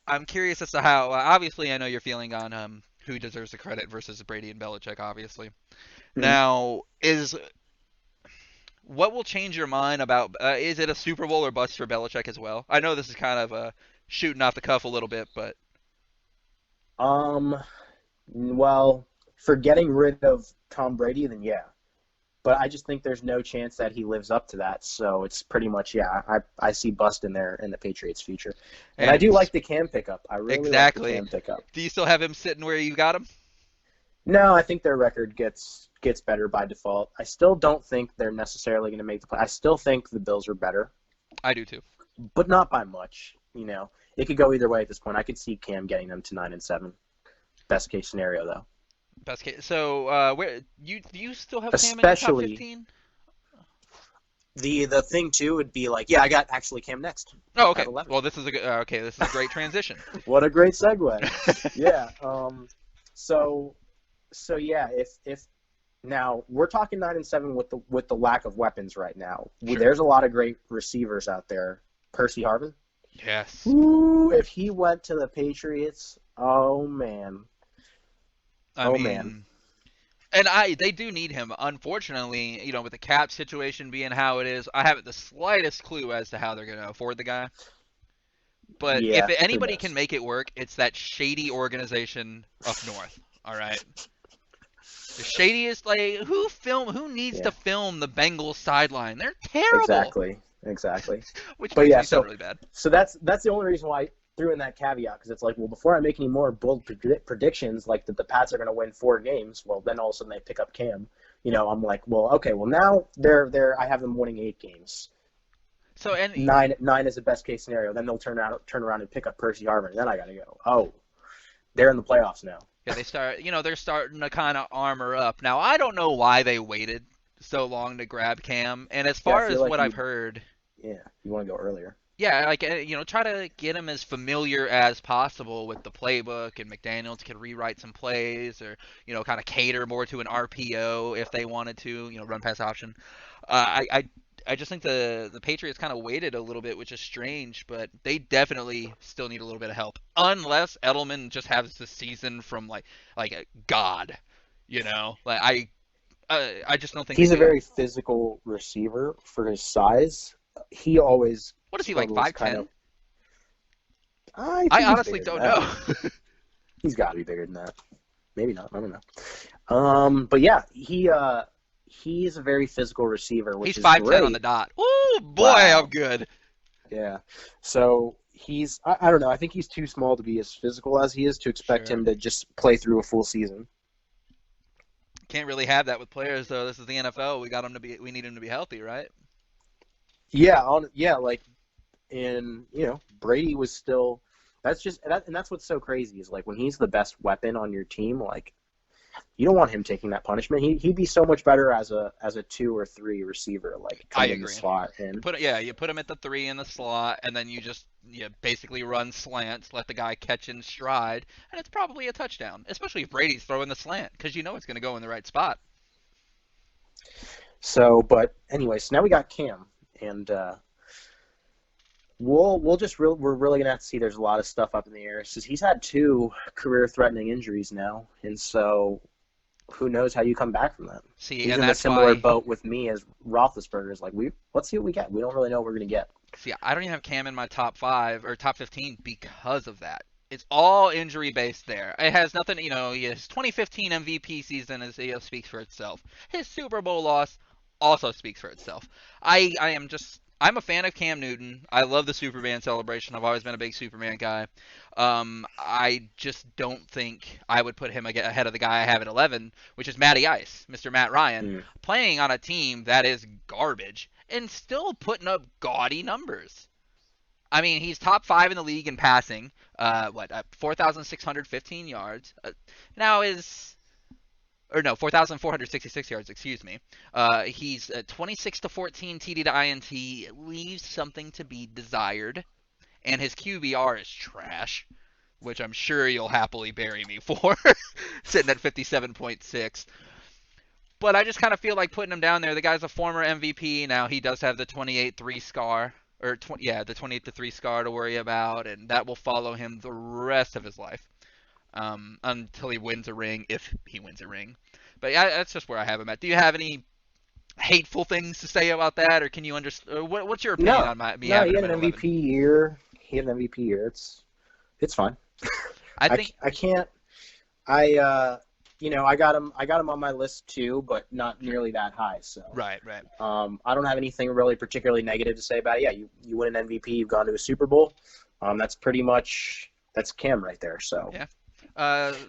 I'm curious as to how. Obviously, I know your feeling on who deserves the credit versus Brady and Belichick. Obviously, Now what will change your mind about? Is it a Super Bowl or bust for Belichick as well? I know this is kind of shooting off the cuff a little bit, but well, for getting rid of Tom Brady, then yeah. But I just think there's no chance that he lives up to that. So it's pretty much, I see bust in there in the Patriots' future. And I do like the Cam pickup. I really like the Cam pickup. Do you still have him sitting where you got him? No, I think their record gets better by default. I still don't think they're necessarily going to make the play. I still think the Bills are better. I do too. but not by much. It could go either way at this point. I could see Cam getting them to 9-7. Best case scenario, though. Best case. So, where do you still have Cam in your top Especially 15? the thing too would be like, yeah, I got actually Cam next. Oh, okay. Well, this is a great transition. What a great segue. Yeah. So yeah, if now we're talking 9-7 with the lack of weapons right now. Sure. There's a lot of great receivers out there. Percy Harvin. Yes. Ooh, if he went to the Patriots, oh man. I mean, and they do need him. Unfortunately, with the cap situation being how it is, I haven't the slightest clue as to how they're going to afford the guy. But yeah, if anybody can make it work, it's that shady organization up north. All right. The shadiest, who needs to film the Bengals sideline? They're terrible. Exactly. Which but makes yeah, me sound really bad. So that's the only reason why I threw in that caveat, because it's like, well, before I make any more bold predictions, like that the Pats are going to win 4 games, well, then all of a sudden they pick up Cam. I'm like, well, okay, well now I have them winning 8 games. So and 9 is the best case scenario. Then they'll turn around and pick up Percy Harvin, and then I got to go. Oh, they're in the playoffs now. Yeah, they're starting to kind of armor up. Now, I don't know why they waited so long to grab Cam, and as far as what I've heard, yeah, you want to go earlier. Yeah, try to get him as familiar as possible with the playbook, and McDaniels could rewrite some plays, or kind of cater more to an RPO if they wanted to, run pass option. I just think the Patriots kind of waited a little bit, which is strange, but they definitely still need a little bit of help, unless Edelman just has the season from like a god, I just don't think he's a very physical receiver for his size. He always what is he like 5'10"? I honestly don't know. He's got to be bigger than that. Maybe not. I don't know. But yeah, he's a very physical receiver, which is 5'10" great. on the dot. Oh boy, wow. I'm good. Yeah. So he's I don't know. I think he's too small to be as physical as he is to expect him to just play through a full season. Can't really have that with players though. This is the NFL. We need him to be healthy, right? Yeah, Brady was still. That's what's so crazy is like when he's the best weapon on your team, like you don't want him taking that punishment. He'd be so much better as a 2 or 3 receiver, like coming in the slot. And you put him at the 3 in the slot, and then you basically run slants, let the guy catch in stride, and it's probably a touchdown. Especially if Brady's throwing the slant, because it's going to go in the right spot. So, but anyway, so now we got Cam. And we're really gonna have to see. There's a lot of stuff up in the air. So he's had 2 career-threatening injuries now, and so who knows how you come back from that? See, he's and in that's a similar why... boat with me as Roethlisberger is like, let's see what we get. We don't really know what we're gonna get. See, I don't even have Cam in my top 5 or top 15 because of that. It's all injury based there. It has nothing. His 2015 MVP season speaks for itself. His Super Bowl loss also speaks for itself. I'm a fan of Cam Newton. I love the Superman celebration. I've always been a big Superman guy. I just don't think I would put him ahead of the guy I have at 11, which is Matty Ice, Mr. Matt Ryan, playing on a team that is garbage and still putting up gaudy numbers. I mean, he's top 5 in the league in passing. 4,615 yards. 4,466 yards, excuse me. He's 26-14 TD to INT. It leaves something to be desired. And his QBR is trash, which I'm sure you'll happily bury me for, sitting at 57.6. But I just kind of feel like putting him down there. The guy's a former MVP. Now he does have the 28-3 scar. The 28-3 scar to worry about, and that will follow him the rest of his life. Until he wins a ring, if he wins a ring. But yeah, that's just where I have him at. Do you have any hateful things to say about that, or can you understand? What's your opinion on me? No, he had an MVP year. It's fine. I got him on my list too, but not nearly that high. So right. I don't have anything really particularly negative to say about it. Yeah, you win an MVP, you've gone to a Super Bowl. That's Cam right there. So yeah.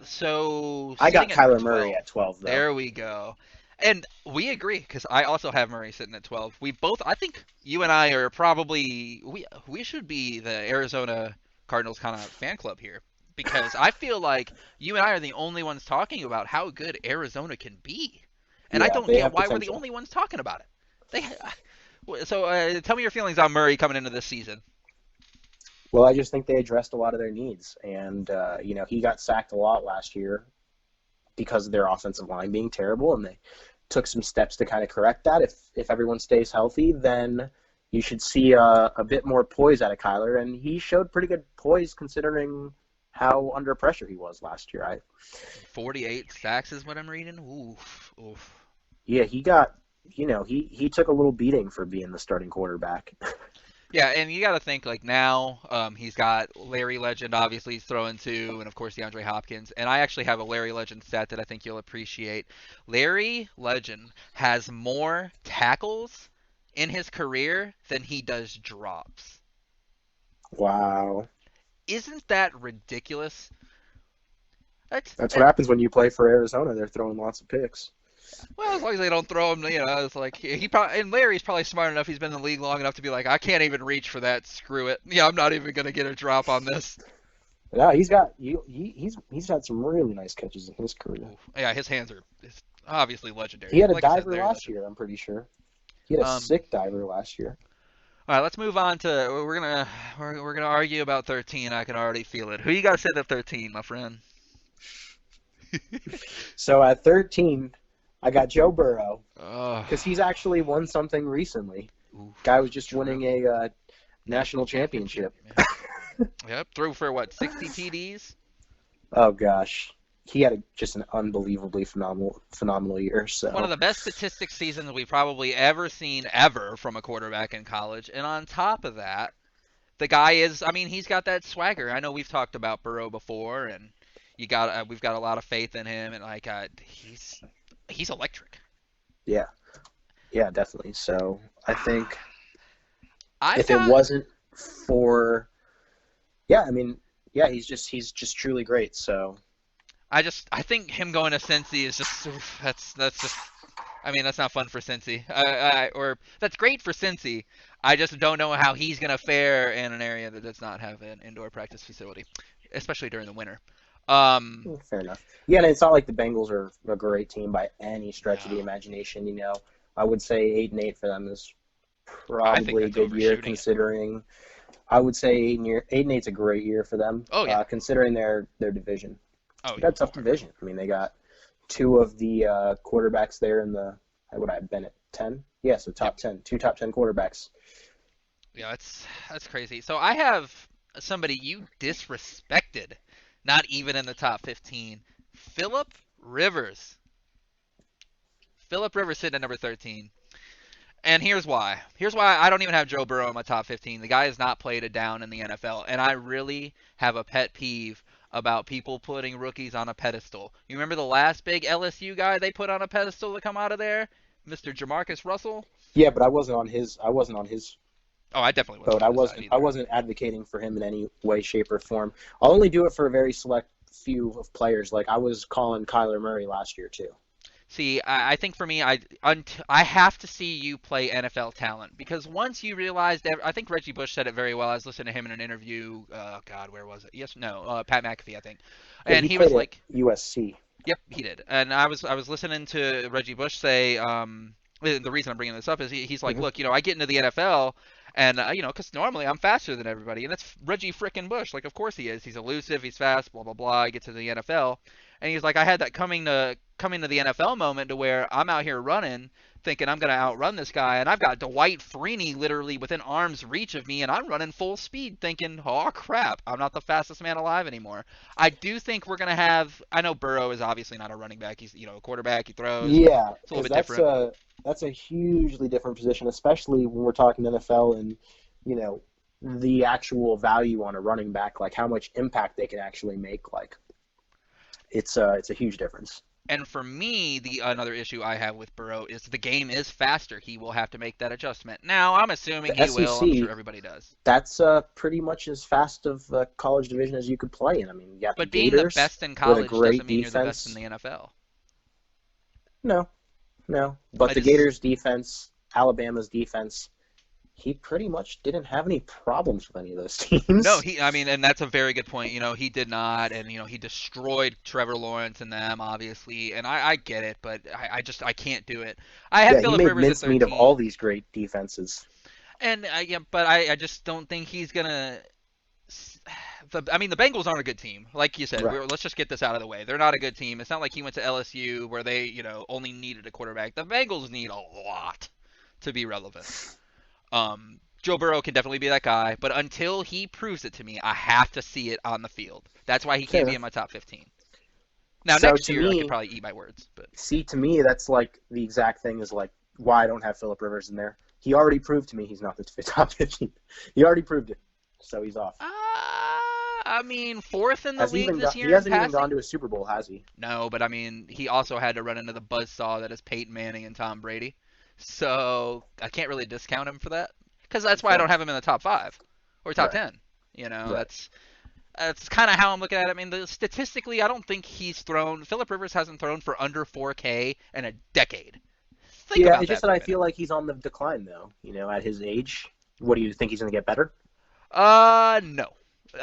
So I got Kyler Murray at 12 though. There we go. And we agree because I also have Murray sitting at 12. We both, I think you and I are probably we should be the Arizona Cardinals kind of fan club here because I feel like you and I are the only ones talking about how good Arizona can be, and I Yeah, don't they get have why we're the potential. only ones talking about it. So tell me your feelings on Murray coming into this season. Well, I just think they addressed a lot of their needs, and he got sacked a lot last year because of their offensive line being terrible, and they took some steps to kind of correct that. If everyone stays healthy, then you should see a bit more poise out of Kyler, and he showed pretty good poise considering how under pressure he was last year. 48 sacks is what I'm reading. Oof, oof. Yeah, he got he took a little beating for being the starting quarterback. Yeah, and you got to think like now he's got Larry Legend obviously he's throwing to, and of course DeAndre Hopkins. And I actually have a Larry Legend stat that I think you'll appreciate. Larry Legend has more tackles in his career than he does drops. Wow, Isn't that ridiculous? That's that's what happens when you play for Arizona. They're throwing lots of picks. well, as long as they don't throw him, it's like he probably and Larry's probably smart enough. He's been in the league long enough to be like, I can't even reach for that. Screw it. Yeah, I'm not even gonna get a drop on this. Yeah, he's had some really nice catches in his career. Yeah, his hands are obviously legendary. He had a Like I said, diver Larry last Legend. year, I'm pretty sure. He had a Um, sick diver last year. all right, let's move on to we're gonna argue about 13. I can already feel it. Who you got to set at 13, my friend? So at 13, I got Joe Burrow Oh, because he's actually won something recently. oof, Guy was just true. winning a national championship. Yep, threw for what 60 TDs. Oh gosh, he had just an unbelievably phenomenal year. One of So the best statistics seasons we've probably ever seen ever from a quarterback in college. And on top of that, the guy is, I mean, he's got that swagger. I know we've talked about Burrow before, and we've got a lot of faith in him, and like he's electric. yeah, yeah, definitely. So I think I've if it got wasn't for yeah, I mean yeah, he's just truly great. So I think him going to Cincy is just that's just I mean that's not fun for Cincy. Or that's great for Cincy. I just don't know how he's gonna fare in an area that does not have an indoor practice facility, especially during the winter. Um, fair enough. Yeah, and it's not like the Bengals are a great team by any stretch of the no, imagination. I would say 8-8 for them is I think probably a that's good year overshooting it. considering. I would say 8-8's a great year for them, Oh yeah, considering their division. oh They yeah, got a tough division. I mean, they got two of the quarterbacks there in the what would I have been at 10? Yeah, so yep, top 10, two top 10 quarterbacks. yeah. That's crazy. So I have somebody you disrespected, not even in the top 15. Philip Rivers. Philip Rivers sitting at number 13. And here's why. Here's why I don't even have Joe Burrow in my top 15. The guy has not played it down in the NFL. And I really have a pet peeve about people putting rookies on a pedestal. You remember the last big LSU guy they put on a pedestal to come out of there? Mr. Jamarcus Russell? Yeah, but I wasn't on his Oh, I definitely wasn't boat. on I his side wasn't I either. wasn't advocating for him in any way, shape, or form. I'll only do it for a very select few of players. Like I was calling Kyler Murray last year too. See, I think for me, I have to see you play NFL talent because once you realize that, I think Reggie Bush said it very well. I was listening to him in an interview. God, where was it? Yes, no, Pat McAfee, I think, Yeah, and he he was played at like, USC. "Yep, he did." And I was listening to Reggie Bush say, the reason I'm bringing this up is he's like, Hmm. "Look, I get into the NFL." And because normally I'm faster than everybody, and that's Reggie frickin' Bush. Like, of course he is. He's elusive. He's fast. Blah blah blah. He gets to the NFL, and he's like, I had that coming to the NFL moment to where I'm out here running, thinking I'm gonna outrun this guy, and I've got Dwight Freeney literally within arm's reach of me, and I'm running full speed, thinking, oh crap, I'm not the fastest man alive anymore. I do think we're gonna have. I know Burrow is obviously not a running back. He's a quarterback. He throws. Yeah, It's a little because bit different. that's a hugely different position, especially when we're talking NFL and you know the actual value on a running back, like how much impact they can actually make. Like it's a huge difference. And for me, the another issue I have with Burrow is the game is faster. He will have to make that adjustment. Now, I'm assuming The he will. I'm sure SEC, everybody does. that's pretty much as fast of a college division as you could play in. I mean, you got the But being the Gators best in with a college great doesn't mean you're the best in defense. the NFL. No, No. But the Gators' defense, Alabama's defense, he pretty much didn't have any problems with any of those teams. No, I mean, and that's a very good point. He did not, and he destroyed Trevor Lawrence and them, obviously. And I get it, but I can't do it. I have Philip he made Rivers at 13. mincemeat of all these great defenses. And but I just don't think he's gonna. The Bengals aren't a good team, like you said. Right. Let's just get this out of the way. They're not a good team. It's not like he went to LSU where they, only needed a quarterback. The Bengals need a lot to be relevant. Joe Burrow can definitely be that guy, but until he proves it to me, I have to see it on the field. That's why he can't be in my top 15. Now, So next year, me, I could probably eat my words. But see, to me, that's like the exact thing is like why I don't have Philip Rivers in there. He already proved to me he's not the top 15. He already proved it, so he's off. Fourth in the league this year. He hasn't even gone to a Super Bowl, has he? No, but he also had to run into the buzzsaw that is Peyton Manning and Tom Brady. So I can't really discount him for that. Because that's why I don't have him in the top 5 or top 10. That's kind of how I'm looking at it. Statistically, I don't think Philip Rivers hasn't thrown for under 4K in a decade. It's just that I feel like he's on the decline, though. At his age. What do you think he's going to get better? No. Do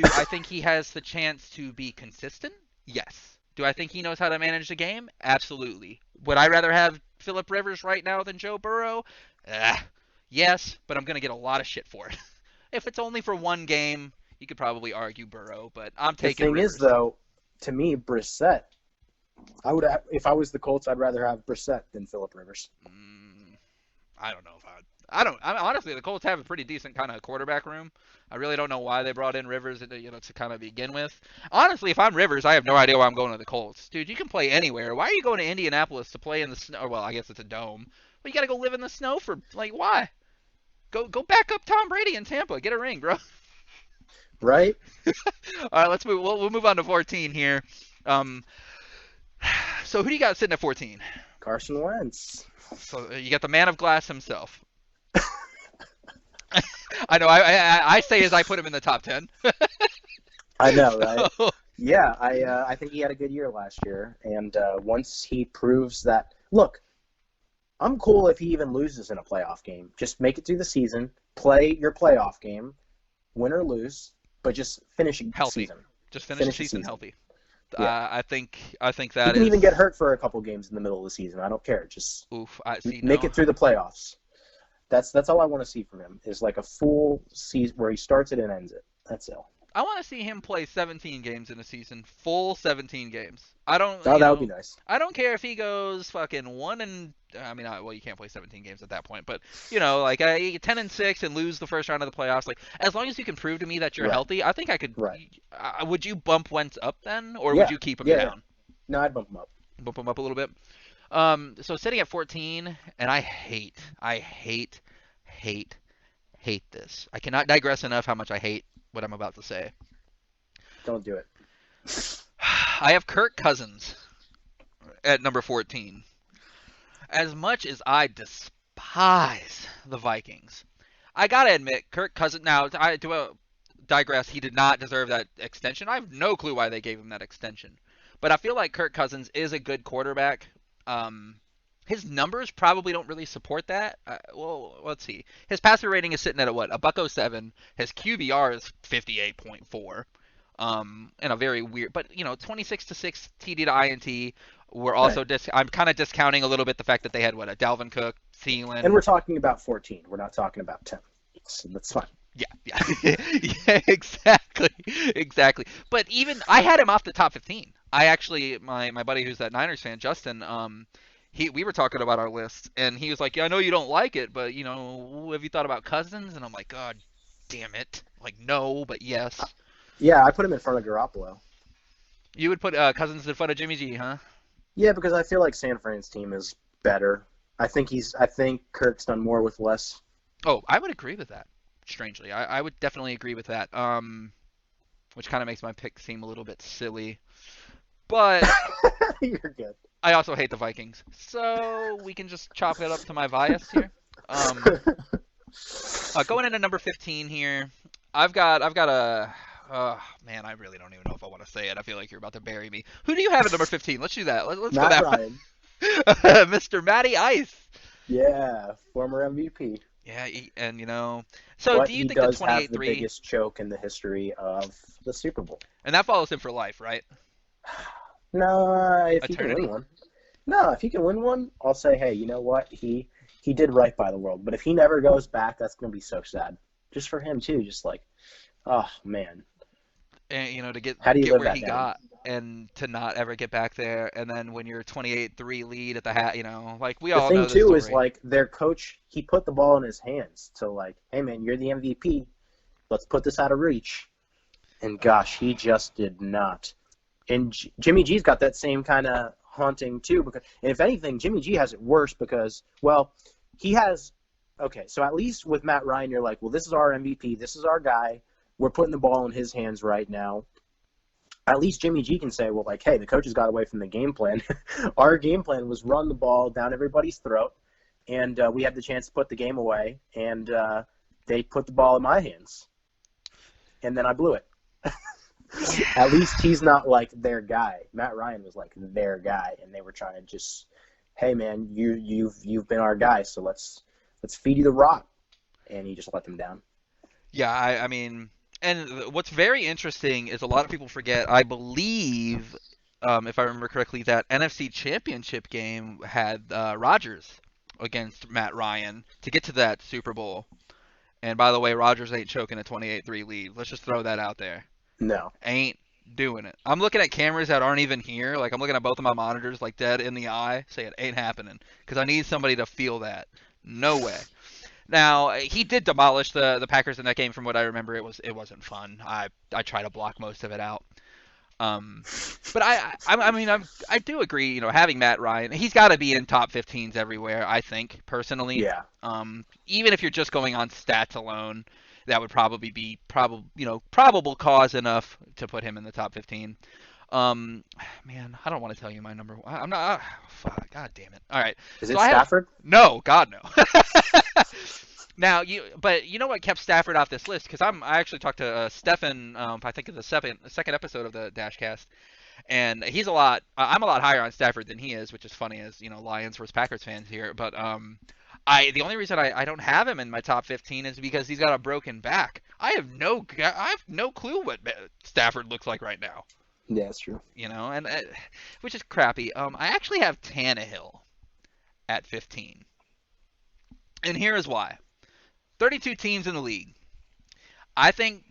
I think he has the chance to be consistent? Yes. Do I think he knows how to manage the game? Absolutely. Would I rather have Philip Rivers right now than Joe Burrow? Yes, but I'm going to get a lot of shit for it. If it's only for one game, you could probably argue Burrow, but I'm taking Rivers. The thing is, though, to me, Brissett, if I was the Colts, I'd rather have Brissett than Philip Rivers. I don't know if honestly, the Colts have a pretty decent kind of quarterback room. I really don't know why they brought in Rivers, to kind of begin with. Honestly, if I'm Rivers, I have no idea why I'm going to the Colts. Dude, you can play anywhere. Why are you going to Indianapolis to play in the snow? Well, I guess it's a dome. But you got to go live in the snow for, why? Go back up Tom Brady in Tampa. Get a ring, bro. Right? All right, let's move. We'll move on to 14 here. So who do you got sitting at 14? Carson Wentz. So you got the man of glass himself. I know. I say as I put him in the top 10. I know, right? So... Yeah, I think he had a good year last year, and once he proves that, look, I'm cool if he even loses in a playoff game. Just make it through the season, play your playoff game, win or lose, but just finish the season. Just finish the season healthy. Yeah. I think that you can even get hurt for a couple games in the middle of the season. I don't care. Just make it through the playoffs. That's all I want to see from him is like a full season where he starts it and ends it. That's it. I want to see him play 17 games in a season, full 17 games. I don't. That would be nice. I don't care if he goes fucking you can't play 17 games at that point, but 10-6 and lose the first round of the playoffs. As long as you can prove to me that you're healthy, I think I could. Right. Would you bump Wentz up then, or would you keep him down? No, I'd bump him up. Bump him up a little bit. So sitting at 14, and I hate this. I cannot digress enough how much I hate what I'm about to say. Don't do it. I have Kirk Cousins at number 14. As much as I despise the Vikings, I gotta admit, Kirk Cousins. Now, I digress. He did not deserve that extension. I have no clue why they gave him that extension, but I feel like Kirk Cousins is a good quarterback. His numbers probably don't really support that. Well, let's see. His passer rating is sitting at a buck 07. His QBR is 58.4. And a very weird, but 26-6 TD to INT. We're also I'm kind of discounting a little bit the fact that they had a Dalvin Cook, Thielen. And we're talking about 14. We're not talking about 10. So that's fine. Yeah, yeah, exactly. But even I had him off the top 15. I actually, my buddy who's that Niners fan, Justin, we were talking about our list, and he was like, "Yeah, I know you don't like it, but have you thought about Cousins?" And I'm like, "God damn it! No, but yes." Yeah, I put him in front of Garoppolo. You would put Cousins in front of Jimmy G, huh? Yeah, because I feel like San Fran's team is better. I think Kirk's done more with less. Oh, I would agree with that. Strangely, I would definitely agree with that. Which kind of makes my pick seem a little bit silly, but you're good. I also hate the Vikings, so we can just chop it up to my bias here. Going into number 15 here, I've got a. Man, I really don't even know if I want to say it. I feel like you're about to bury me. Who do you have at number 15? Let's do that. Let's go that Ryan. Mr. Matty Ice. Yeah, former MVP. Yeah, and so But do you he think the does have the 28-3, biggest choke in the history of the Super Bowl. and that follows him for life, right? No, if he can win Eternity? one. No, if he can win one, I'll say, hey, you know what? He did right by the world. But if he never goes back, that's gonna be so sad. Just for him too. Just like, oh man, And to get how do you get live where that he down? got and to not ever get back there, and then when you're 28-3 lead at the hat, like we The all thing know the too is story. like their coach, he put the ball in his hands to like, hey man, you're the MVP. Let's put this out of reach. And gosh, he just did not. And Jimmy G's got that same kind of haunting too. Because, and if anything, Jimmy G has it worse because, well, he has. Okay, so at least with Matt Ryan, you're like, well, this is our MVP. This is our guy. We're putting the ball in his hands right now. At least Jimmy G can say, well, like, hey, the coaches got away from the game plan. Our game plan was run the ball down everybody's throat, and we had the chance to put the game away, and they put the ball in my hands, and then I blew it. At least he's not like their guy. Matt Ryan was like their guy, and they were trying to just, hey man, you've been our guy, so let's feed you the rock, and he just let them down. Yeah, I mean, and what's very interesting is a lot of people forget. I believe, if I remember correctly, that NFC Championship game had Rodgers against Matt Ryan to get to that Super Bowl. And by the way, Rodgers ain't choking a 28-3 lead. Let's just throw that out there. No, Ain't doing it. I'm looking at cameras that aren't even here. Like I'm looking at both of my monitors, like dead in the eye. Say it ain't happening because I need somebody to feel that. No way. Now he did demolish the Packers in that game. From what I remember, it wasn't fun. I try to block most of it out. Um, but I mean I do agree. Having Matt Ryan, he's got to be in top 15s everywhere. I think personally. yeah, Even if you're just going on stats alone, that would probably be probable cause enough to put him in the top 15. Um, Man, I don't want to tell you my number one. I'm not. Fuck, God damn it. All right. is So it I have Stafford? no. God no. Now but you know what kept Stafford off this list? Because I actually talked to Stefan. I think in the second episode of the Dasch Cast, and I'm a lot higher on Stafford than he is, which is funny as Lions versus Packers fans here. But the only reason I don't have him in my top 15 is because he's got a broken back. I have no clue what Stafford looks like right now. Yeah, that's true. And which is crappy. I actually have Tannehill at 15, and here is why. 32 teams in the league. I think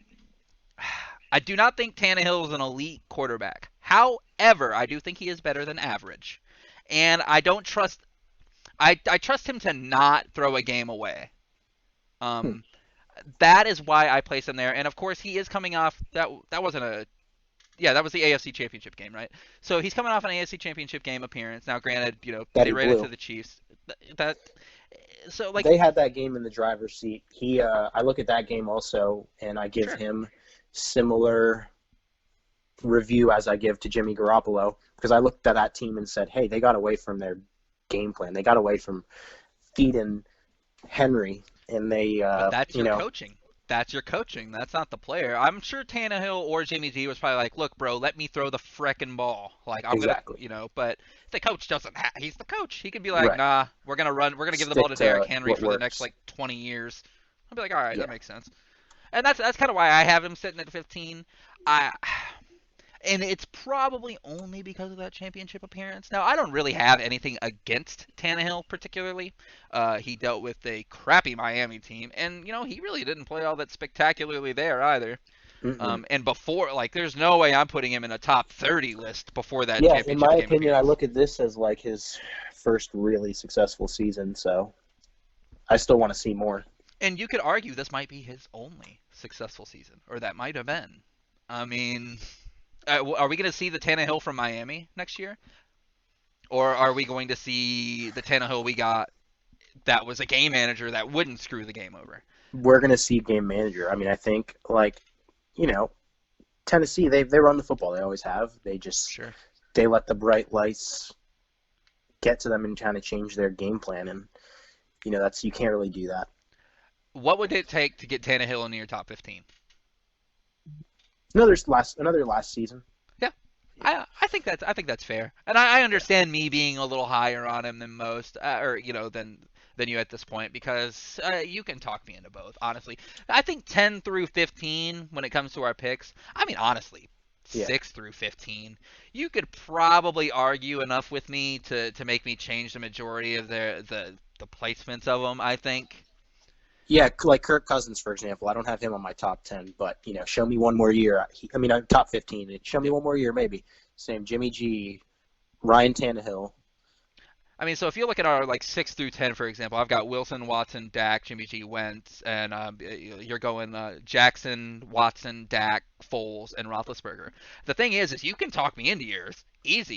I do not think Tannehill is an elite quarterback. However, I do think he is better than average, and I don't trust. I trust him to not throw a game away. Hmm. Um, that is why I place him there. And of course, he is coming off that. That wasn't a. Yeah, that was the AFC Championship game, right? So he's coming off an AFC Championship game appearance. Now, granted, That they he ran into blew. the Chiefs. That so like They had that game in the driver's seat. I look at that game also, and I give sure. him similar review as I give to Jimmy Garoppolo because I looked at that team and said, hey, they got away from their game plan. They got away from feeding Henry, and they, But that's your coaching. That's your coaching. That's not the player. I'm sure Tannehill or Jimmy G was probably like, "Look, bro, let me throw the frickin' ball. Like I'm gonna, exactly But the coach doesn't. He's the coach. He could be like, right. "Nah, we're gonna run. We're gonna give the ball Stick to Derrick to Henry what for the next works. like 20 years." I'll be like, "All right, that Yeah. makes sense." And that's kind of why I have him sitting at 15. I and it's probably only because of that championship appearance. Now, I don't really have anything against Tannehill particularly. He dealt with a crappy Miami team, and he really didn't play all that spectacularly there either. Mm-mm. And before, like, there's no way I'm putting him in a top 30 list before that Yeah, in championship my game opinion, I appearance. look at this as like his first really successful season, so I still want to see more. And you could argue this might be his only successful season, or that might have been. I mean, are we going to see the Tannehill from Miami next year? Or are we going to see the Tannehill we got that was a game manager that wouldn't screw the game over? We're gonna see game manager. I mean, I think like you know Tennessee, they run the football. They always have. Sure. They let the bright lights get to them and kind of change their game plan, and that's you can't really do that. What would it take to get Tannehill into your top 15? Another last season. Yeah. I think that's fair, and I understand me being a little higher on him than most, or than you at this point, because you can talk me into both. Honestly, I think 10 through 15 when it comes to our picks. I mean, honestly, Yeah. 6 through 15, you could probably argue enough with me to make me change the majority of the placements of them. I think. Yeah, like Kirk Cousins, for example. I don't have him on my top 10, but, show me one more year. Top 15. Show me one more year, maybe. Same Jimmy G, Ryan Tannehill. I mean, so if you look at our like 6 through 10, for example, I've got Wilson, Watson, Dak, Jimmy G, Wentz, and you're going Jackson, Watson, Dak, Foles, and Roethlisberger. The thing is you can talk me into yours easy.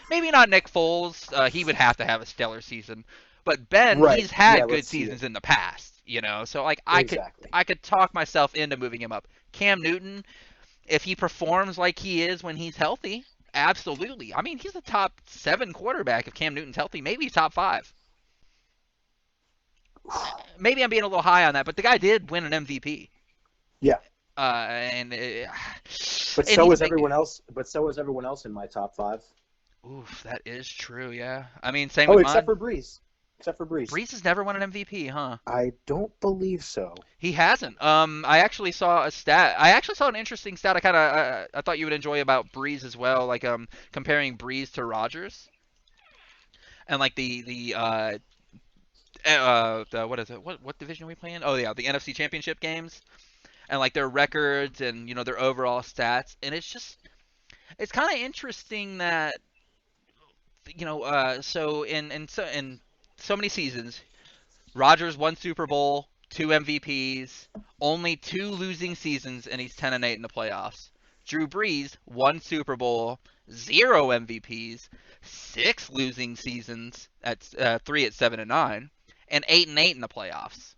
Maybe not Nick Foles. He would have to have a stellar season, but Ben, Right. he's had Yeah, good let's see seasons it. in the past. So like Exactly. I could talk myself into moving him up. Cam Newton, if he performs like he is when he's healthy, absolutely. I mean, he's a top 7 quarterback if Cam Newton's healthy. Maybe top 5. Maybe I'm being a little high on that, but the guy did win an MVP. Yeah. And But and so he's is everyone else. But so is everyone else in my top 5. oof, that is true. Yeah, I mean, same Oh, with except mine. for Breeze. Except for Breeze. Brees has never won an MVP, huh? I don't believe so. He hasn't. I actually saw a stat. I actually saw an interesting stat. I thought you would enjoy about Breeze as well, like comparing Breeze to Rodgers, and like the what is it? What division are we playing? Oh yeah, the NFC Championship games, and like their records and their overall stats, and it's kind of interesting that so in so many seasons, Rodgers won Super Bowl, 2 MVPs, only 2 losing seasons, and he's 10-8 in the playoffs. Drew Brees, 1 Super Bowl, 0 MVPs, 6 losing seasons at 3 at 7-9, and 8-8 in the playoffs.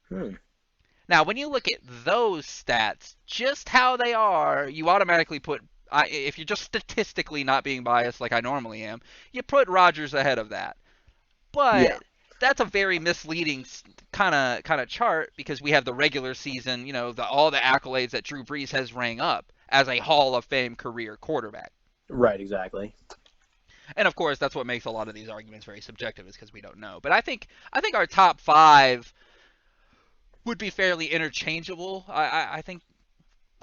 Hmm. Now, when you look at those stats, just how they are, you automatically put. If you're just statistically not being biased like I normally am, you put Rodgers ahead of that. Yeah. But that's a very misleading kind of chart because we have the regular season, all the accolades that Drew Brees has rang up as a Hall of Fame career quarterback. Right. Exactly. And of course, that's what makes a lot of these arguments very subjective, is because we don't know. But I think our top 5 would be fairly interchangeable. I think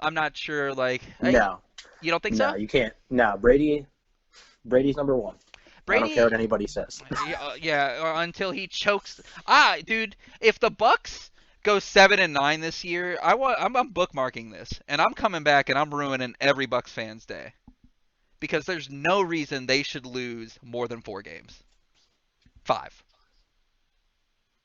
I'm not sure. Like, No. you don't think No, so? you can't. No, Brady's number 1. I don't care Brady, what anybody says. yeah, until he chokes. Dude, if the Bucks go 7-9 this year, I'm bookmarking this, and I'm coming back and I'm ruining every Bucks fan's day because there's no reason they should lose more than 4 games. 5.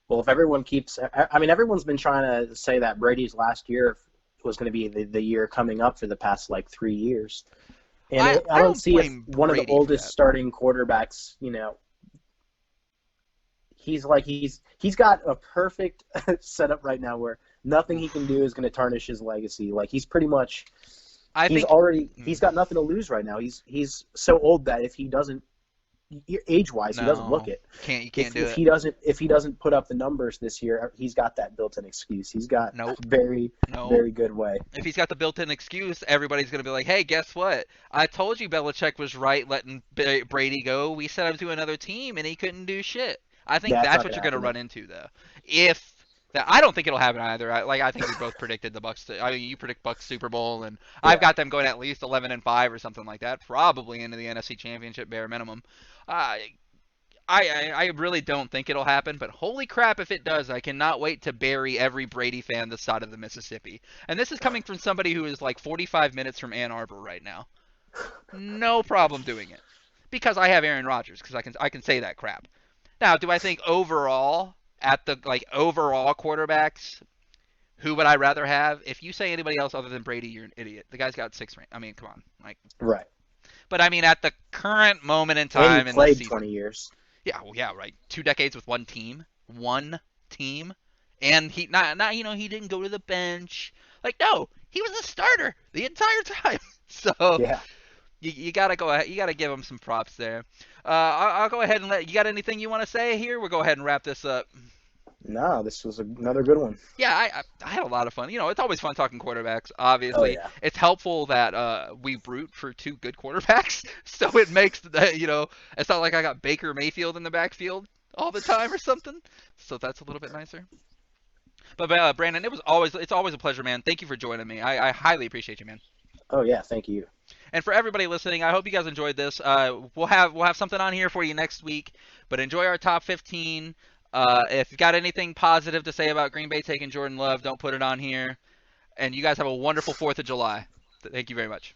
Well, if everyone keeps, everyone's been trying to say that Brady's last year was going to be the year coming up for the past like 3 years, and I don't don't see if blame one of the Brady for oldest that. starting quarterbacks, he's got a perfect setup right now where nothing he can do is going to tarnish his legacy. Like he's pretty much, I think he's got nothing to lose right now. He's so old that if he doesn't, age-wise, he doesn't look it. You can't do If it. if he doesn't put up the numbers this year, he's got that built-in excuse. He's got Nope. a very, No. very good way. If he's got the built-in excuse, everybody's going to be like, hey, guess what? I told you Belichick was right letting Brady go. We sent him to another team, and he couldn't do shit. I think That's that's not what gonna you're going to happen, run into, though. If that, I don't think it'll happen either. I think we both predicted the Bucks. I mean, you predict Bucks Super Bowl, and I've Yeah. got them going at least 11-5 or something like that, probably into the NFC Championship bare minimum. Uh, I really don't think it'll happen, but holy crap if it does. I cannot wait to bury every Brady fan this side of the Mississippi. And this is coming from somebody who is like 45 minutes from Ann Arbor right now. No problem doing it. Because I have Aaron Rodgers, because I can say that crap. Now, do I think overall, at the like overall quarterbacks, who would I rather have? If you say anybody else other than Brady, you're an idiot. The guy's got 6 rings. I mean, come on. Right. But I mean, at the current moment in And time he in the played season. 20 years. Yeah, well, yeah, right. 2 decades with one team, and he not he didn't go to the bench. Like no, he was a starter the entire time. So Yeah. you gotta go ahead, you gotta give him some props there. I'll go ahead and let you got anything you want to say here. We'll go ahead and wrap this up. No, this was another good one. Yeah, I had a lot of fun. You know, it's always fun talking quarterbacks. Oh Obviously, yeah. it's helpful that we root for two good quarterbacks, so it makes the it's not like I got Baker Mayfield in the backfield all the time or something. So that's a little bit nicer. But Brandon, it's always a pleasure, man. Thank you for joining me. I highly appreciate you, man. Oh yeah. Thank you. And for everybody listening, I hope you guys enjoyed this. We'll have something on here for you next week. But enjoy our top 15. If you've got anything positive to say about Green Bay taking Jordan Love, don't put it on here. And you guys have a wonderful 4th of July. Thank you very much.